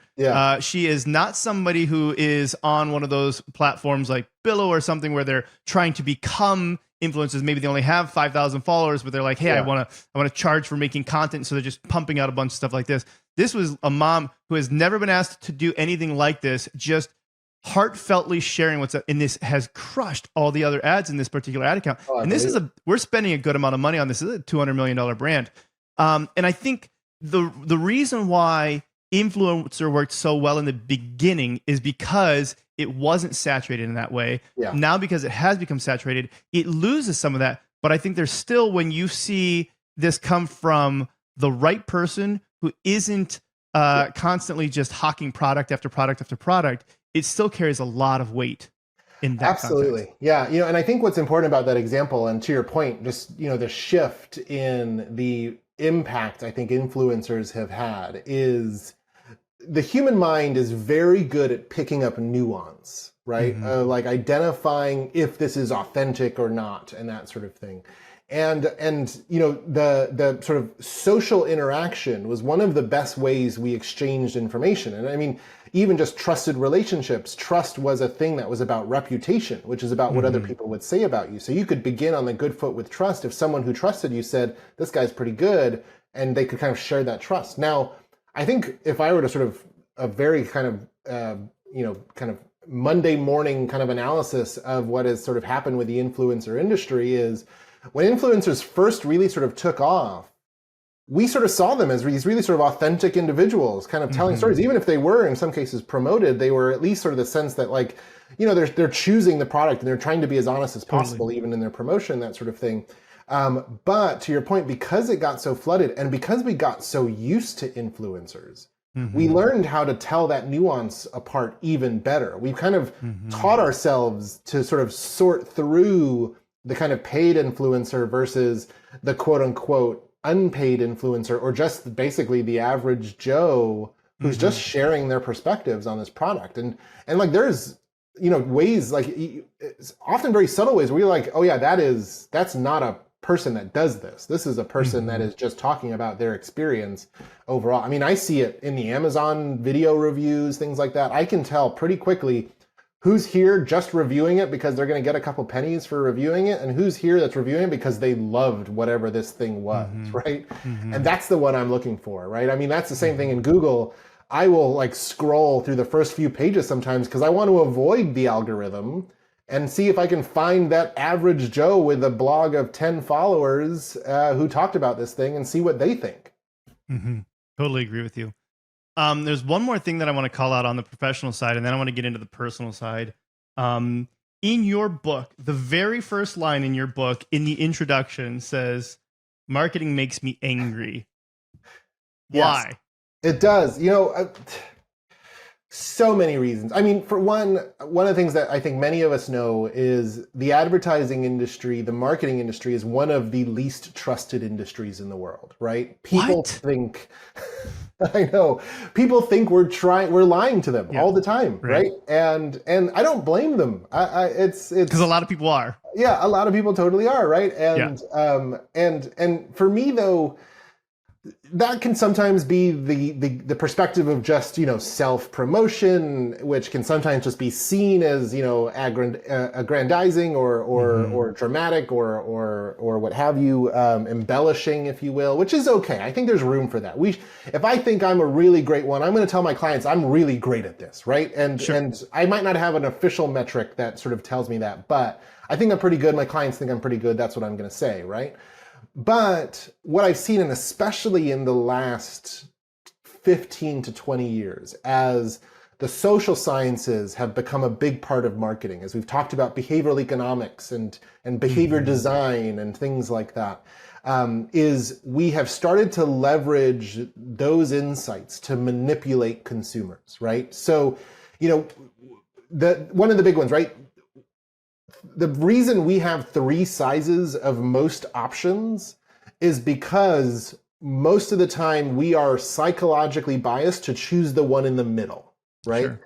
She is not somebody who is on one of those platforms like Billow or something where they're trying to become influencers. Maybe they only have 5,000 followers, but they're like, hey, I want to charge for making content. So they're just pumping out a bunch of stuff like this. This was a mom who has never been asked to do anything like this, just heartfeltly sharing what's up. And this has crushed all the other ads in this particular ad account. And this is we're spending a good amount of money on this. This is a $200 million brand. And I think the reason why influencer worked so well in the beginning is because it wasn't saturated in that way. Now, because it has become saturated, it loses some of that. But I think there's still, when you see this come from the right person who isn't constantly just hawking product after product after product, it still carries a lot of weight in that Absolutely. context. Yeah. And I think what's important about that example, and to your point, just, the shift in the impact I think influencers have had is the human mind is very good at picking up nuance, right? Like identifying if this is authentic or not and that sort of thing. And the sort of social interaction was one of the best ways we exchanged information. And I mean, even just trusted relationships, trust was a thing that was about reputation, which is about what other people would say about you. So you could begin on the good foot with trust if someone who trusted you said, this guy's pretty good, and they could kind of share that trust. Now, I think if I were to sort of a very kind of, kind of Monday morning kind of analysis of what has sort of happened with the influencer industry is when influencers first really sort of took off, we sort of saw them as these really sort of authentic individuals kind of telling stories. Even if they were in some cases promoted, they were at least sort of the sense that like, they're choosing the product and they're trying to be as honest as possible, even in their promotion, that sort of thing. But to your point, because it got so flooded and because we got so used to influencers, we learned how to tell that nuance apart even better. We've kind of taught ourselves to sort of sort through the kind of paid influencer versus the quote unquote unpaid influencer, or just basically the average Joe who's just sharing their perspectives on this product. And like there's ways, like it's often very subtle ways where you're like, oh yeah, that's not a person that does this. This is a person that is just talking about their experience overall. I mean, I see it in the Amazon video reviews, things like that. I can tell pretty quickly who's here just reviewing it because they're going to get a couple pennies for reviewing it, and who's here that's reviewing it because they loved whatever this thing was, right? And that's the one I'm looking for, right? I mean, that's the same thing in Google. I will like scroll through the first few pages sometimes because I want to avoid the algorithm and see if I can find that average Joe with a blog of 10 followers who talked about this thing and see what they think. Totally agree with you. There's one more thing that I want to call out on the professional side, and then I want to get into the personal side. In your book, the very first line in your book in the introduction says, "Marketing makes me angry." Why? Yes, it does. So many reasons. I mean, for one of the things that I think many of us know is the advertising industry, the marketing industry is one of the least trusted industries in the world, right? People think, I know, people think we're lying to them all the time, right? And I don't blame them. It's because a lot of people are. Yeah, a lot of people totally are, right? And and for me though, that can sometimes be the perspective of just, self-promotion, which can sometimes just be seen as, aggrandizing or dramatic or what have you, embellishing, if you will, which is okay. I think there's room for that. If I think I'm a really great one, I'm going to tell my clients I'm really great at this, right? And I might not have an official metric that sort of tells me that, but I think I'm pretty good. My clients think I'm pretty good. That's what I'm going to say, right? But what I've seen, and especially in the last 15 to 20 years, as the social sciences have become a big part of marketing, as we've talked about behavioral economics and behavior design and things like that, is we have started to leverage those insights to manipulate consumers, right? So, one of the big ones, right? The reason we have 3 sizes of most options is because most of the time we are psychologically biased to choose the one in the middle, right? Sure.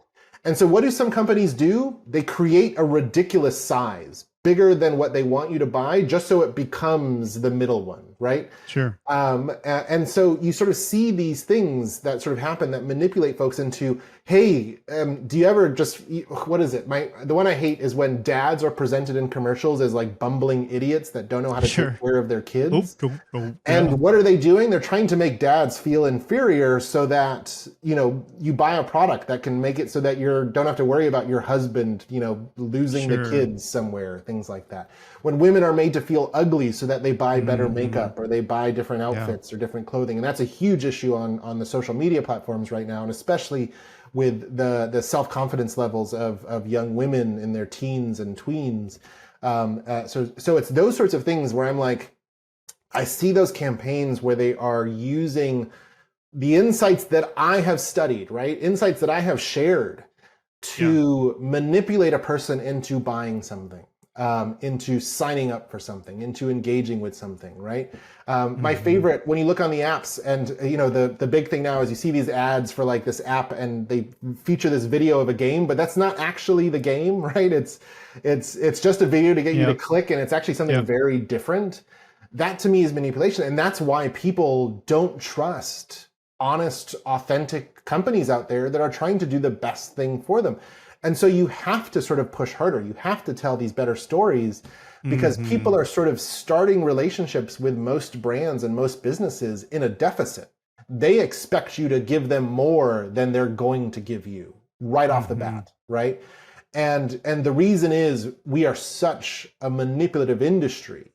And so what do some companies do? They create a ridiculous size, bigger than what they want you to buy, just so it becomes the middle one, right? Sure. And so you sort of see these things that sort of happen that manipulate folks into, hey, do you ever just, what is it? The one I hate is when dads are presented in commercials as like bumbling idiots that don't know how to take care of their kids. And what are they doing? They're trying to make dads feel inferior so that, you buy a product that can make it so that you don't have to worry about your husband, losing the kids somewhere, things like that. When women are made to feel ugly so that they buy better makeup or they buy different outfits or different clothing. And that's a huge issue on the social media platforms right now, and especially with the self-confidence levels of young women in their teens and tweens. So it's those sorts of things where I'm like, I see those campaigns where they are using the insights that I have studied, right? Insights that I have shared to manipulate a person into buying something. Into signing up for something, into engaging with something, right? My favorite, when you look on the apps, and the big thing now is you see these ads for like this app, and they feature this video of a game, but that's not actually the game, right? It's just a video to get you to click, and it's actually something very different. That to me is manipulation, and that's why people don't trust honest, authentic companies out there that are trying to do the best thing for them. And so you have to sort of push harder. You have to tell these better stories because people are sort of starting relationships with most brands and most businesses in a deficit. They expect you to give them more than they're going to give you right off the bat, right? And the reason is we are such a manipulative industry.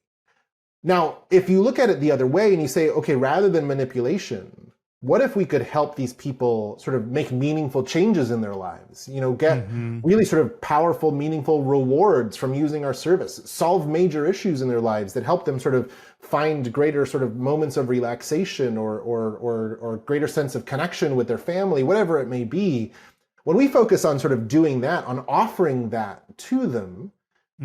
Now, if you look at it the other way and you say, okay, rather than manipulation, what if we could help these people sort of make meaningful changes in their lives, get really sort of powerful, meaningful rewards from using our service, solve major issues in their lives that help them sort of find greater sort of moments of relaxation or greater sense of connection with their family, whatever it may be. When we focus on sort of doing that, on offering that to them,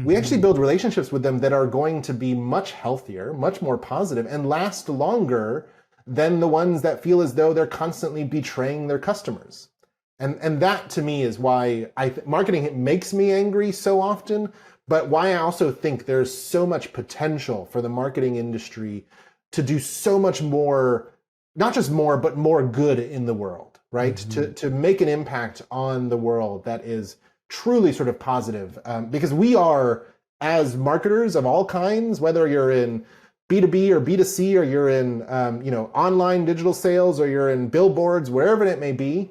we actually build relationships with them that are going to be much healthier, much more positive, and last longer than the ones that feel as though they're constantly betraying their customers. And that to me is why marketing makes me angry so often, but why I also think there's so much potential for the marketing industry to do so much more, not just more, but more good in the world, right? To make an impact on the world that is truly sort of positive. Because we are, as marketers of all kinds, whether you're in B2B or B2C, or you're in online digital sales, or you're in billboards, wherever it may be,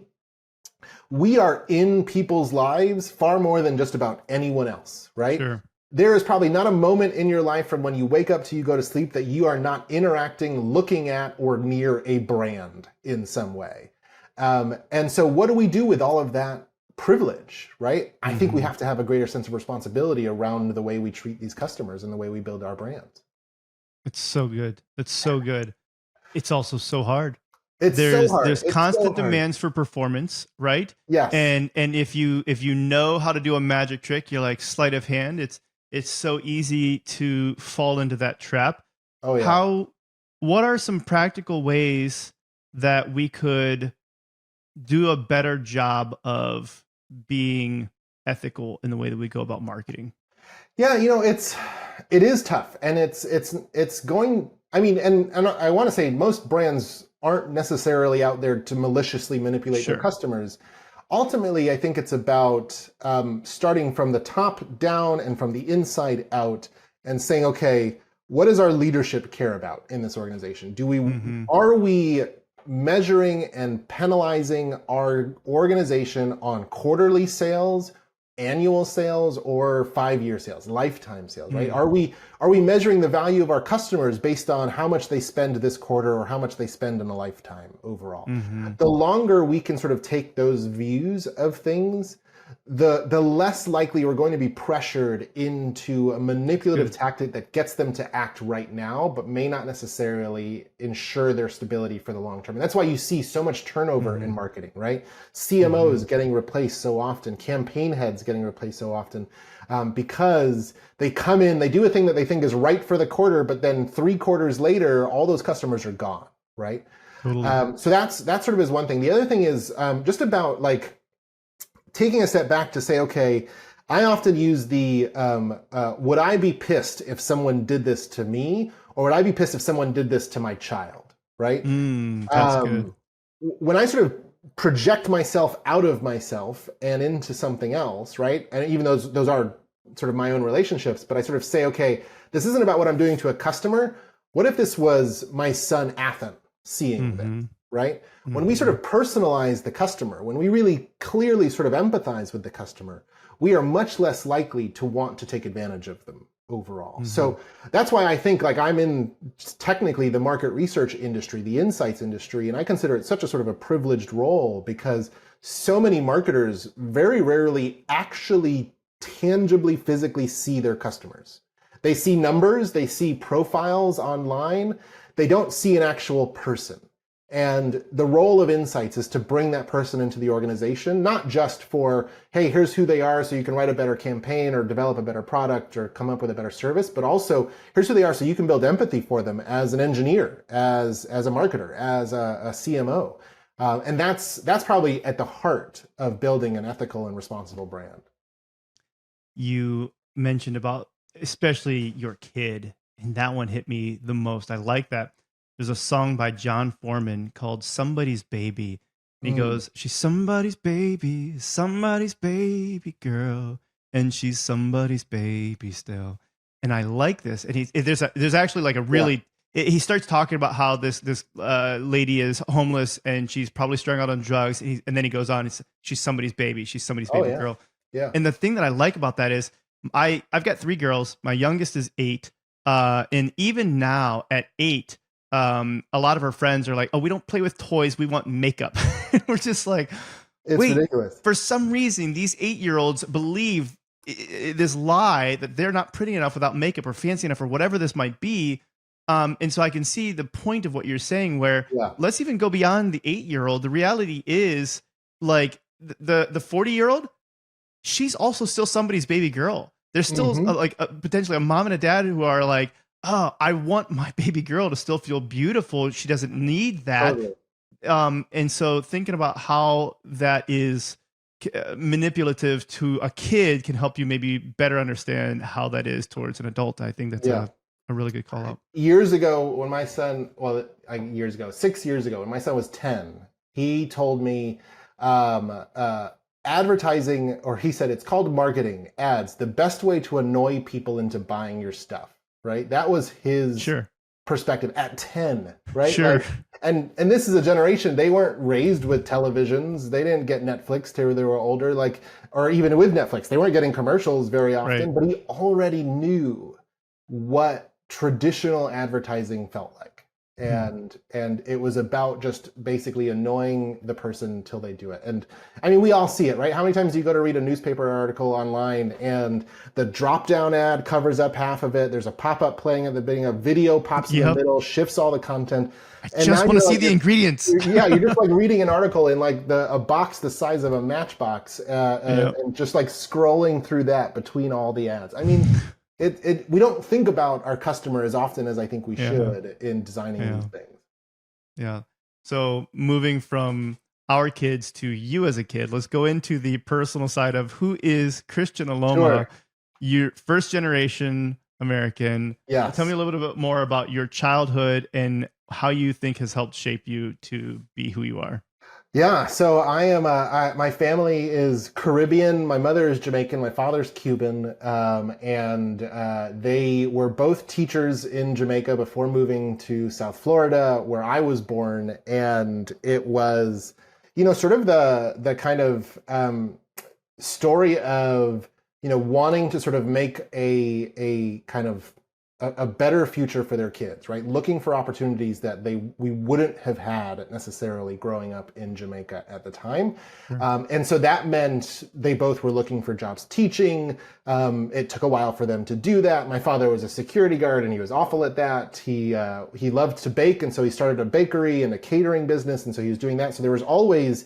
we are in people's lives far more than just about anyone else, right? Sure. There is probably not a moment in your life from when you wake up to you go to sleep that you are not interacting, looking at, or near a brand in some way. And so what do we do with all of that privilege, right? I think we have to have a greater sense of responsibility around the way we treat these customers and the way we build our brands. It's so good. It's so good. It's also so hard. So hard. There's constant demands for performance, right? Yes. And if you know how to do a magic trick, you're like sleight of hand. It's so easy to fall into that trap. Oh yeah. What are some practical ways that we could do a better job of being ethical in the way that we go about marketing? Yeah, it is tough, and it's going. I mean, and I want to say most brands aren't necessarily out there to maliciously manipulate their customers. Ultimately, I think it's about starting from the top down and from the inside out, and saying, okay, what does our leadership care about in this organization? Are we measuring and penalizing our organization on quarterly sales, annual sales, or 5-year sales, lifetime sales, right? Are we measuring the value of our customers based on how much they spend this quarter or how much they spend in a lifetime overall? The longer we can sort of take those views of things, the less likely we're going to be pressured into a manipulative tactic that gets them to act right now, but may not necessarily ensure their stability for the long term. And that's why you see so much turnover in marketing, right? CMOs getting replaced so often, campaign heads getting replaced so often, because they come in, they do a thing that they think is right for the quarter, but then 3 quarters later, all those customers are gone, right? Totally. So that sort of is one thing. The other thing is just about like taking a step back to say, okay, I often use the, would I be pissed if someone did this to me, or would I be pissed if someone did this to my child, right? That's good. When I sort of project myself out of myself and into something else, right? And even those are sort of my own relationships, but I sort of say, okay, this isn't about what I'm doing to a customer. What if this was my son, Athan, seeing this? Right? When we sort of personalize the customer, when we really clearly sort of empathize with the customer, we are much less likely to want to take advantage of them overall. So that's why I think like I'm in technically the market research industry, the insights industry, and I consider it such a sort of a privileged role because so many marketers very rarely actually tangibly, physically see their customers. They see numbers, they see profiles online, they don't see an actual person. And the role of insights is to bring that person into the organization, not just for, hey, here's who they are so you can write a better campaign or develop a better product or come up with a better service, but also here's who they are so you can build empathy for them as an engineer, as a marketer, as a CMO. And that's probably at the heart of building an ethical and responsible brand. You mentioned about especially your kid, and that one hit me the most. I like that. There's a song by John Foreman called Somebody's Baby. And he goes, she's somebody's baby girl, and she's somebody's baby still. And I like this. And there's actually like a really, he starts talking about how this lady is homeless and she's probably strung out on drugs. And then he goes on, she's somebody's baby. She's somebody's baby girl. Yeah. And the thing that I like about that is I've got 3 girls. My youngest is 8. And even now at 8, a lot of her friends are like, oh, we don't play with toys. We want makeup. We're just like, it's ridiculous. For some reason, these 8-year-olds believe this lie that they're not pretty enough without makeup or fancy enough or whatever this might be. And so I can see the point of what you're saying where let's even go beyond the 8-year-old. The reality is like the 40-year-old, she's also still somebody's baby girl. There's still potentially a mom and a dad who are like, oh, I want my baby girl to still feel beautiful. She doesn't need that. And so thinking about how that is manipulative to a kid can help you maybe better understand how that is towards an adult. I think that's a really good call out. Years ago, when my son, 6 years ago, when my son was 10, he told me advertising, or he said it's called marketing, ads, the best way to annoy people into buying your stuff, right? That was his perspective at 10, right? Sure. Like, and this is a generation, they weren't raised with televisions. They didn't get Netflix till they were older, like, or even with Netflix, they weren't getting commercials very often, but he already knew what traditional advertising felt like. And it was about just basically annoying the person until they do it. And I mean, we all see it, right? How many times do you go to read a newspaper article online and the drop down ad covers up half of it? There's a pop-up playing at the beginning, a video pops in the middle, shifts all the content. I just want to see the ingredients. Yeah, you're just like reading an article in like a box the size of a matchbox and just like scrolling through that between all the ads. I mean, we don't think about our customer as often as I think we should in designing these things. Yeah. So moving from our kids to you as a kid, let's go into the personal side of who is Kristian Aloma. Sure. You're first generation American. Yes. Tell me a little bit more about your childhood and how you think has helped shape you to be who you are. Yeah, so I am. My family is Caribbean. My mother is Jamaican. My father's Cuban, and they were both teachers in Jamaica before moving to South Florida, where I was born. And it was, sort of the kind of story of wanting to sort of make a kind of a better future for their kids, right? Looking for opportunities that we wouldn't have had necessarily growing up in Jamaica at the time. And so that meant they both were looking for jobs teaching. It took a while for them to do that. My father was a security guard and he was awful at that. He loved to bake, and so he started a bakery and a catering business, and so he was doing that. So there was always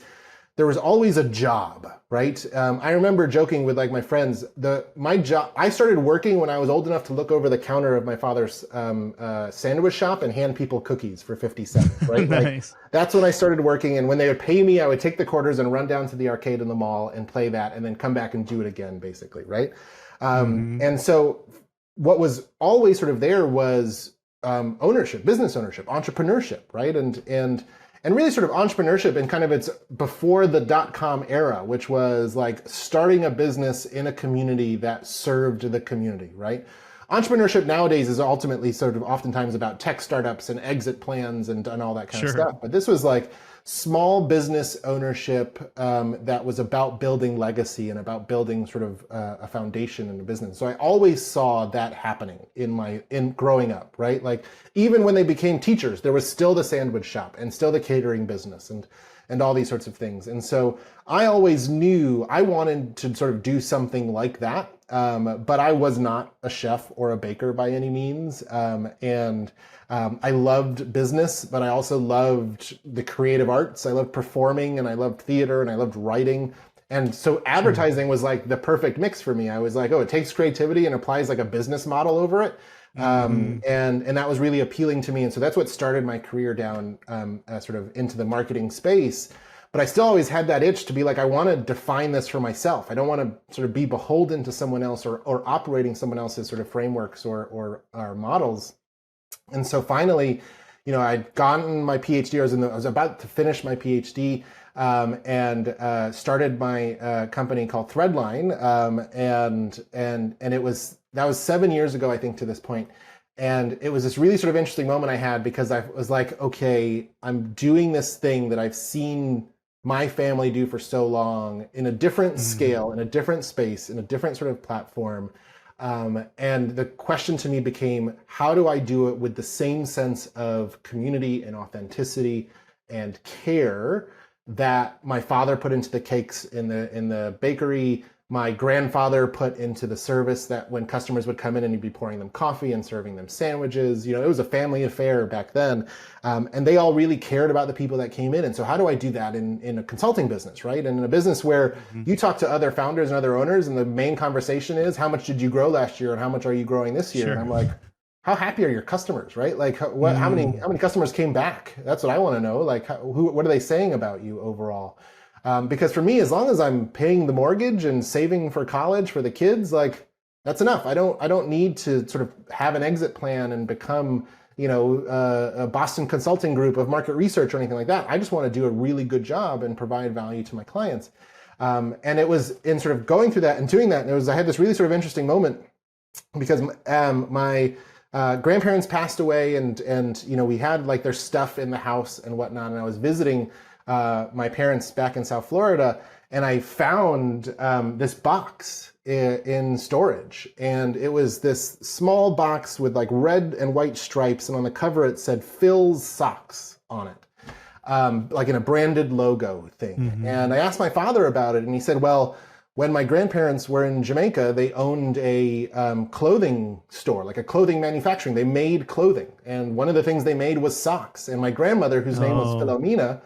a job, right? I remember joking with like my friends, my job, I started working when I was old enough to look over the counter of my father's sandwich shop and hand people cookies for 50 cents, right? Nice. Like, that's when I started working. And when they would pay me, I would take the quarters and run down to the arcade in the mall and play that and then come back and do it again, basically, right? And so what was always sort of there was ownership, business ownership, entrepreneurship, right? And really sort of entrepreneurship and kind of it's before the .com era, which was like starting a business in a community that served the community, right? Entrepreneurship nowadays is ultimately sort of oftentimes about tech startups and exit plans and all that kind of stuff. But this was like small business ownership that was about building legacy and about building sort of a foundation in a business. So I always saw that happening in growing up, right? Like even when they became teachers, there was still the sandwich shop and still the catering business and all these sorts of things. And so I always knew I wanted to sort of do something like that. But I was not a chef or a baker by any means. I loved business, but I also loved the creative arts. I loved performing and I loved theater and I loved writing. And so advertising was like the perfect mix for me. I was like, oh, it takes creativity and applies like a business model over it. And that was really appealing to me. And so that's what started my career down sort of into the marketing space. But I still always had that itch to be like, I want to define this for myself. I don't want to sort of be beholden to someone else or operating someone else's sort of frameworks or models. And so finally, I'd gotten my PhD. I was about to finish my PhD and started my company called Threadline. And that was 7 years ago, I think, to this point. And it was this really sort of interesting moment I had because I was like, okay, I'm doing this thing that I've seen my family do for so long in a different scale, in a different space, in a different sort of platform. And the question to me became, how do I do it with the same sense of community and authenticity and care that my father put into the cakes in the bakery, my grandfather put into the service, that when customers would come in and he'd be pouring them coffee and serving them sandwiches, it was a family affair back then. And they all really cared about the people that came in. And so how do I do that in a consulting business, right? And in a business where you talk to other founders and other owners and the main conversation is, how much did you grow last year and how much are you growing this year? And I'm like, how happy are your customers, right? Like how many customers came back? That's what I want to know. Like what are they saying about you overall? Because for me, as long as I'm paying the mortgage and saving for college for the kids, like that's enough. I don't need to sort of have an exit plan and become, a Boston Consulting Group of market research or anything like that. I just want to do a really good job and provide value to my clients. And it was in sort of going through that and doing that, I had this really sort of interesting moment because my grandparents passed away, and we had like their stuff in the house and whatnot. And I was visiting my parents back in South Florida, and I found this box in storage, and it was this small box with like red and white stripes, and on the cover it said Phil's Socks on it, like in a branded logo thing. Mm-hmm. And I asked my father about it, and he said, well, when my grandparents were in Jamaica, they owned a clothing store, like a clothing manufacturing. They made clothing, and one of the things they made was socks. And my grandmother, whose name was Philomena,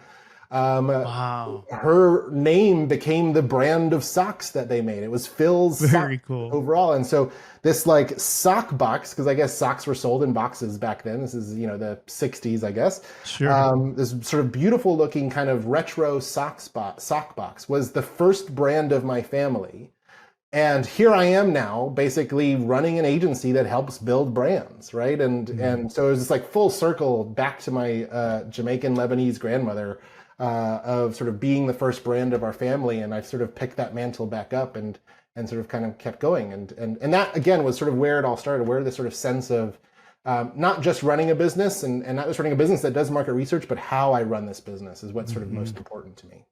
wow, her name became the brand of socks that they made. It was Phil's Very Socks cool. overall. And so this like sock box, because I guess socks were sold in boxes back then. This is, the 60s, I guess. Sure. This sort of beautiful looking kind of retro sock box was the first brand of my family. And here I am now basically running an agency that helps build brands, right? And so it was just like full circle back to my Jamaican Lebanese grandmother, of sort of being the first brand of our family. And I've sort of picked that mantle back up and sort of kind of kept going. And that again was sort of where it all started, where the sort of sense of not just running a business and not just running a business that does market research, but how I run this business is what's sort of most important to me.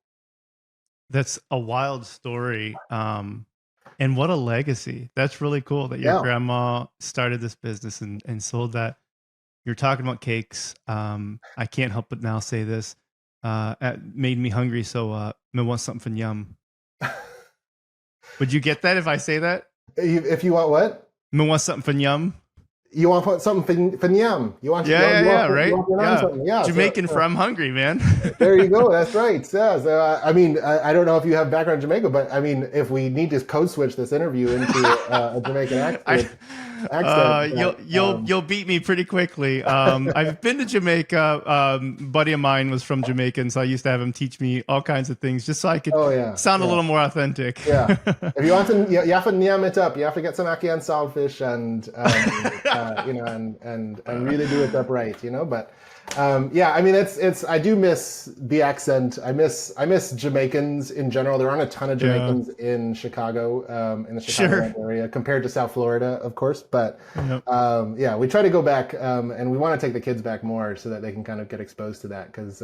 That's a wild story. And what a legacy. That's really cool that your grandma started this business and sold that. You're talking about cakes. I can't help but now say this. Made me hungry, so me want something from yum. Would you get that if I say that? If you want what? Me want something from yum. You want something from yum. You want right? Yeah, Jamaican from hungry, man. There you go. That's right. Yeah. So, I mean, I don't know if you have background in Jamaica, but I mean, if we need to code switch this interview into a Jamaican accent, you'll beat me pretty quickly. I've been to Jamaica. Buddy of mine was from Jamaica, and so I used to have him teach me all kinds of things just so I could sound a little more authentic. Yeah. If you want to, you have to yam it up. You have to get some ackee and saltfish and really do it up right, But I mean, it's. I do miss the accent. I miss Jamaicans in general. There aren't a ton of Jamaicans in Chicago, in the Chicago area compared to South Florida, of course. But we try to go back, and we want to take the kids back more so that they can kind of get exposed to that because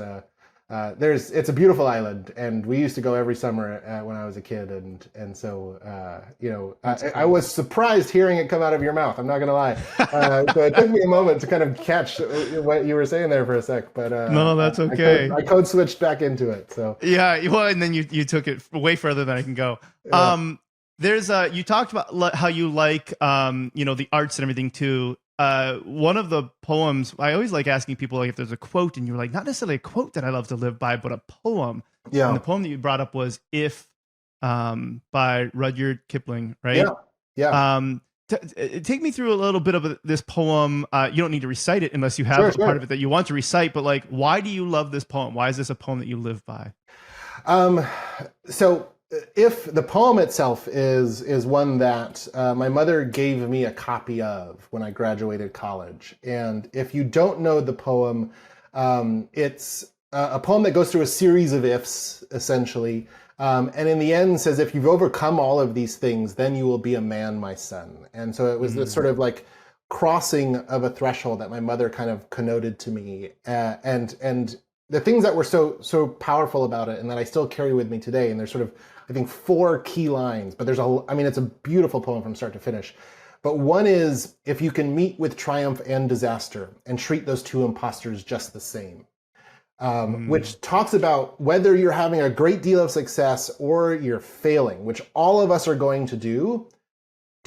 it's a beautiful island, and we used to go every summer when I was a kid, and so I was surprised hearing it come out of your mouth. I'm not gonna lie, so it took me a moment to kind of catch what you were saying there for a sec. But no, that's okay. I code switched back into it. So well, and then you took it way further than I can go. Yeah. There's you talked about how you like the arts and everything too. One of the poems, I always like asking people like if there's a quote, and you're like, not necessarily a quote that I love to live by, but a poem. Yeah. And the poem that you brought up was "If" by Rudyard Kipling, right? Yeah. Take me through a little bit of this poem. You don't need to recite it unless you have a part of it that you want to recite, but like, why do you love this poem? Why is this a poem that you live by? So if the poem itself is one that my mother gave me a copy of when I graduated college. And if you don't know the poem, it's a poem that goes through a series of ifs, essentially. And in the end says, if you've overcome all of these things, then you will be a man, my son. And so it was this sort of like crossing of a threshold that my mother kind of connoted to me. And the things that were so powerful about it and that I still carry with me today, and there's sort of, I think, 4 key lines, but it's a beautiful poem from start to finish. But one is, if you can meet with triumph and disaster and treat those two imposters just the same, which talks about whether you're having a great deal of success or you're failing, which all of us are going to do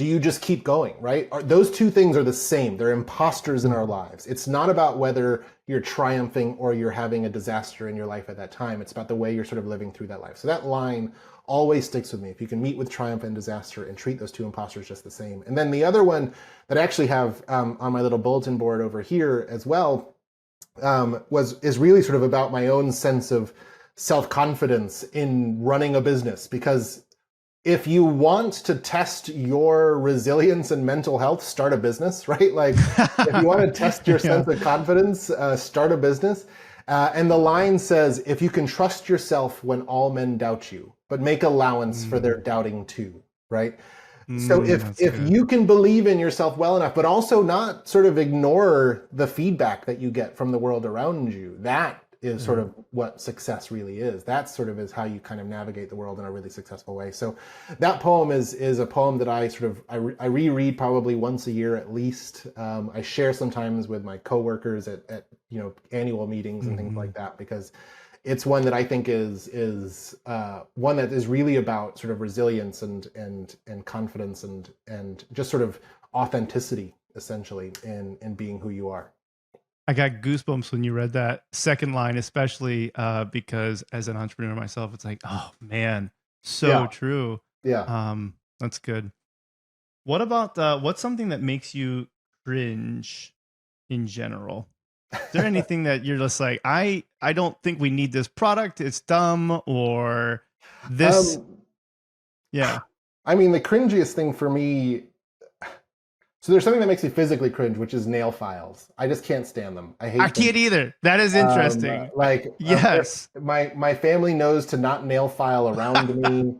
do you just keep going, right? Those two things are the same. They're imposters in our lives. It's not about whether you're triumphing or you're having a disaster in your life at that time. It's about the way you're sort of living through that life. So that line always sticks with me. If you can meet with triumph and disaster and treat those two imposters just the same. And then the other one that I actually have on my little bulletin board over here as well is really sort of about my own sense of self-confidence in running a business. Because if you want to test your resilience and mental health, start a business, right? Like if you want to test your sense of confidence, start a business. And the line says, if you can trust yourself when all men doubt you, but make allowance for their doubting too, right? So if you can believe in yourself well enough, but also not sort of ignore the feedback that you get from the world around you, that is sort of what success really is. That sort of is how you kind of navigate the world in a really successful way. So that poem is a poem that I reread probably once a year at least. I share sometimes with my coworkers at annual meetings and things like that, because it's one that I think is one that is really about sort of resilience and confidence and just sort of authenticity, essentially, in being who you are. I got goosebumps when you read that second line, especially because as an entrepreneur myself, it's like, oh man, so true. Yeah. That's good. What about what's something that makes you cringe in general? Is there anything that you're just like, I don't think we need this product, it's dumb, or this? I mean, the cringiest thing for me, so there's something that makes me physically cringe, which is nail files. I just can't stand them. I hate them. Can't either. That is interesting. Yes. My family knows to not nail file around me,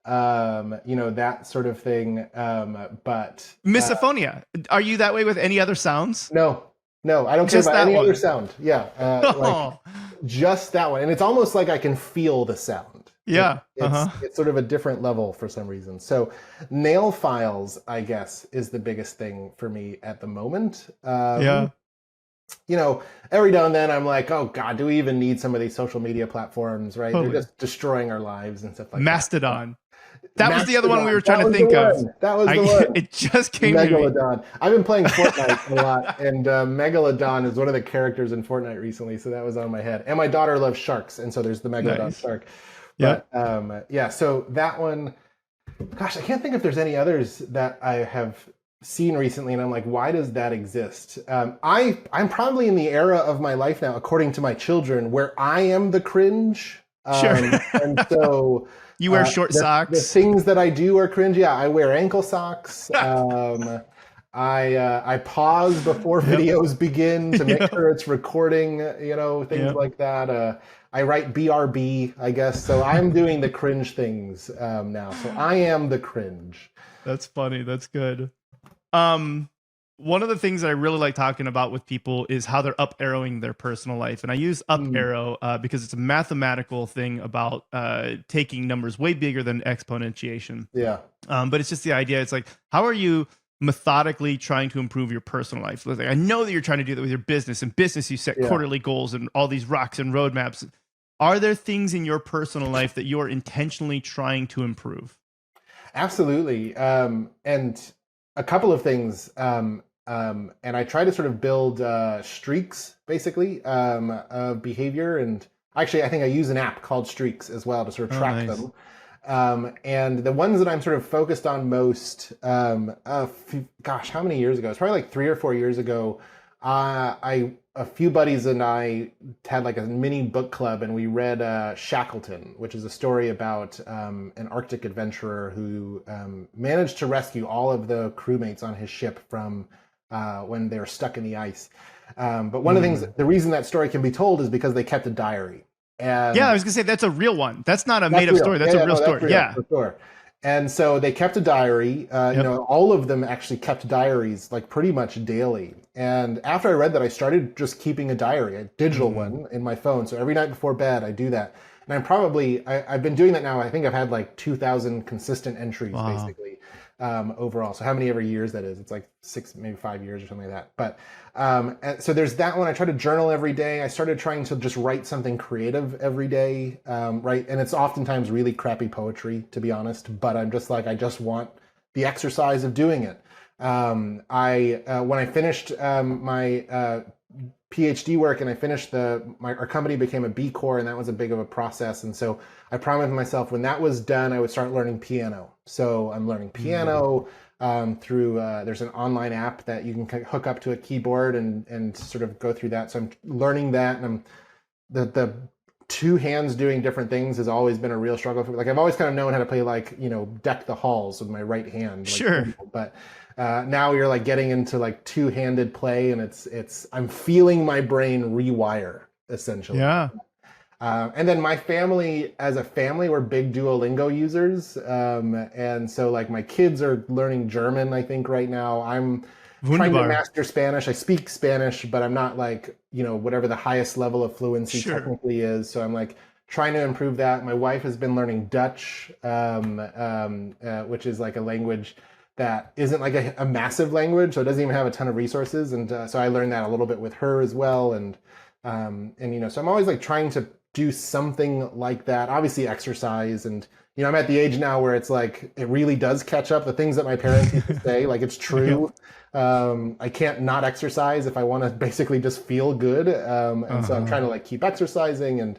that sort of thing. But misophonia. Are you that way with any other sounds? No, I don't care about any other sound. Yeah. Just that one. And it's almost like I can feel the sound. Yeah. It's sort of a different level for some reason. So nail files, I guess, is the biggest thing for me at the moment. Every now and then I'm like, oh God, do we even need some of these social media platforms, right? Totally. They're just destroying our lives and stuff like Mastodon. That was the other one we were trying to think of. That was the one. It just came Megalodon. I've been playing Fortnite a lot, and Megalodon is one of the characters in Fortnite recently, so that was on my head. And my daughter loves sharks, and so there's the Megalodon shark. But so that one, gosh, I can't think if there's any others that I have seen recently, and I'm like, why does that exist? I'm probably in the era of my life now, according to my children, where I am the cringe. Sure. And so you wear short socks. The things that I do are cringe. Yeah, I wear ankle socks. I pause before videos begin to make sure it's recording, things like that. I write BRB, I guess. So I'm doing the cringe things now. So I am the cringe. That's funny. That's good. One of the things that I really like talking about with people is how they're up arrowing their personal life. And I use up arrow because it's a mathematical thing about taking numbers way bigger than exponentiation. Yeah. But it's just the idea. It's like, how are you methodically trying to improve your personal life? Like, I know that you're trying to do that with your business. In business, you set quarterly goals and all these rocks and roadmaps. Are there things in your personal life that you're intentionally trying to improve? Absolutely. And a couple of things. And I try to sort of build streaks, basically, of behavior. And actually, I think I use an app called Streaks as well to sort of track them. And the ones that I'm sort of focused on most, how many years ago? It's probably like 3 or 4 years ago. A few buddies and I had like a mini book club, and we read Shackleton, which is a story about an Arctic adventurer who managed to rescue all of the crewmates on his ship from when they were stuck in the ice. But one of the things, the reason that story can be told is because they kept a diary. And I was gonna say that's a real one. That's not a made-up story. That's a real story. For sure. And so they kept a diary. All of them actually kept diaries like pretty much daily. And after I read that, I started just keeping a diary, a digital one in my phone. So every night before bed, I do that. And I've been doing that now. I think I've had like 2,000 consistent entries basically overall. So how many ever years that is? It's like 6, maybe 5 years or something like that. But so there's that one. I try to journal every day. I started trying to just write something creative every day, right? And it's oftentimes really crappy poetry, to be honest. But I'm just like, I just want the exercise of doing it. When I finished my PhD work and I finished our company became a B Corp, and that was a big of a process. And so I promised myself when that was done, I would start learning piano. So I'm learning piano through, there's an online app that you can hook up to a keyboard and sort of go through that. So I'm learning that, and the two hands doing different things has always been a real struggle for me. Like I've always kind of known how to play, like, deck the halls with my right hand. Sure. But now you're like getting into like two-handed play, and I'm feeling my brain rewire essentially. Yeah. And then my family, as a family, we're big Duolingo users. And so like my kids are learning German, I think right now. I'm trying to master Spanish. I speak Spanish, but I'm not like, whatever the highest level of fluency technically is. So I'm like trying to improve that. My wife has been learning Dutch, which is like a language that isn't like a massive language, so it doesn't even have a ton of resources. And so I learned that a little bit with her as well. And so I'm always like trying to do something like that. Obviously exercise, and I'm at the age now where it's like it really does catch up. The things that my parents used to say, like it's true. I can't not exercise if I want to basically just feel good. And so I'm trying to like keep exercising. And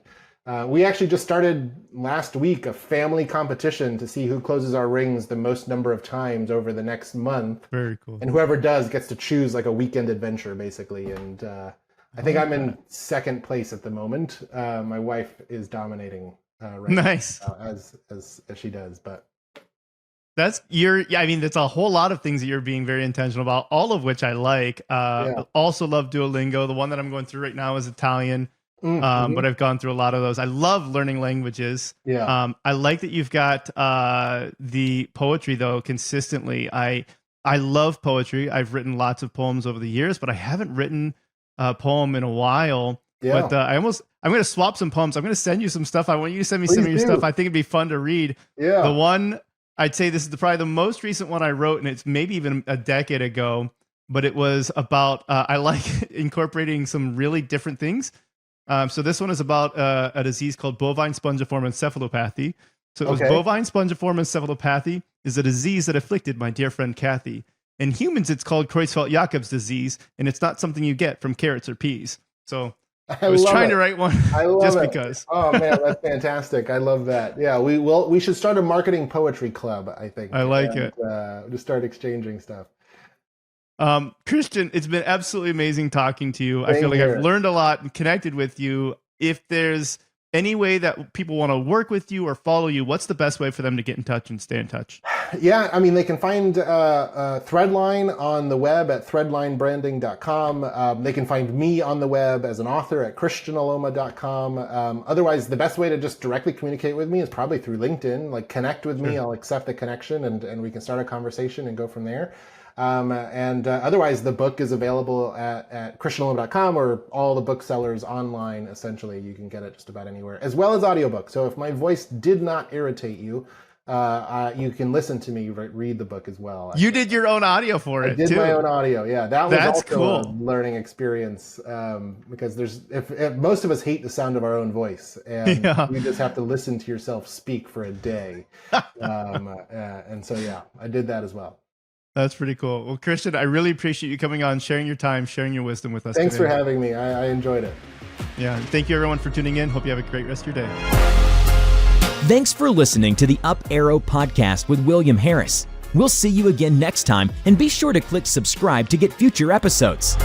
we actually just started last week a family competition to see who closes our rings the most number of times over the next month. Very cool. And whoever does gets to choose like a weekend adventure, basically. And I think I'm in second place at the moment. My wife is dominating right nice now, as she does. But that's that's a whole lot of things that you're being very intentional about, all of which I like. Also love Duolingo. The one that I'm going through right now is Italian. But I've gone through a lot of those. I love learning languages. I like that you've got the poetry though consistently. I love poetry. I've written lots of poems over the years, but I haven't written a poem in a while. But I'm going to swap some poems. I'm going to send you some stuff. I want you to send me some of your stuff. I think it'd be fun to read. The one I'd say this is probably the most recent one I wrote, and it's maybe even a decade ago, but it was about I like incorporating some really different things. So this one is about a disease called bovine spongiform encephalopathy. So it was bovine spongiform encephalopathy is a disease that afflicted my dear friend Kathy. In humans, it's called Creutzfeldt-Jakob's disease, and it's not something you get from carrots or peas. So I was trying to write one just because. Oh man, that's fantastic! I love that. Yeah, we should start a marketing poetry club. I think I like it. Just start exchanging stuff. Kristian, it's been absolutely amazing talking to you. I feel like I've learned a lot and connected with you. If there's any way that people want to work with you or follow you, what's the best way for them to get in touch and stay in touch? Yeah, I mean, they can find Threadline on the web at threadlinebranding.com. They can find me on the web as an author at kristianaloma.com. Otherwise, the best way to just directly communicate with me is probably through LinkedIn. Like, connect with me. I'll accept the connection, and we can start a conversation and go from there. Otherwise, the book is available at kristianaloma.com or all the booksellers online. Essentially, you can get it just about anywhere, as well as audiobook. So if my voice did not irritate you, you can listen to me read the book as well. You did your own audio for it. I did my own audio. Yeah, that was also cool. a learning experience because if most of us hate the sound of our own voice, and you just have to listen to yourself speak for a day. And so I did that as well. That's pretty cool. Well, Kristian, I really appreciate you coming on, sharing your time, sharing your wisdom with us. Thanks for having me. I enjoyed it. Yeah. Thank you, everyone, for tuning in. Hope you have a great rest of your day. Thanks for listening to the Up Arrow podcast with William Harris. We'll see you again next time, and be sure to click subscribe to get future episodes.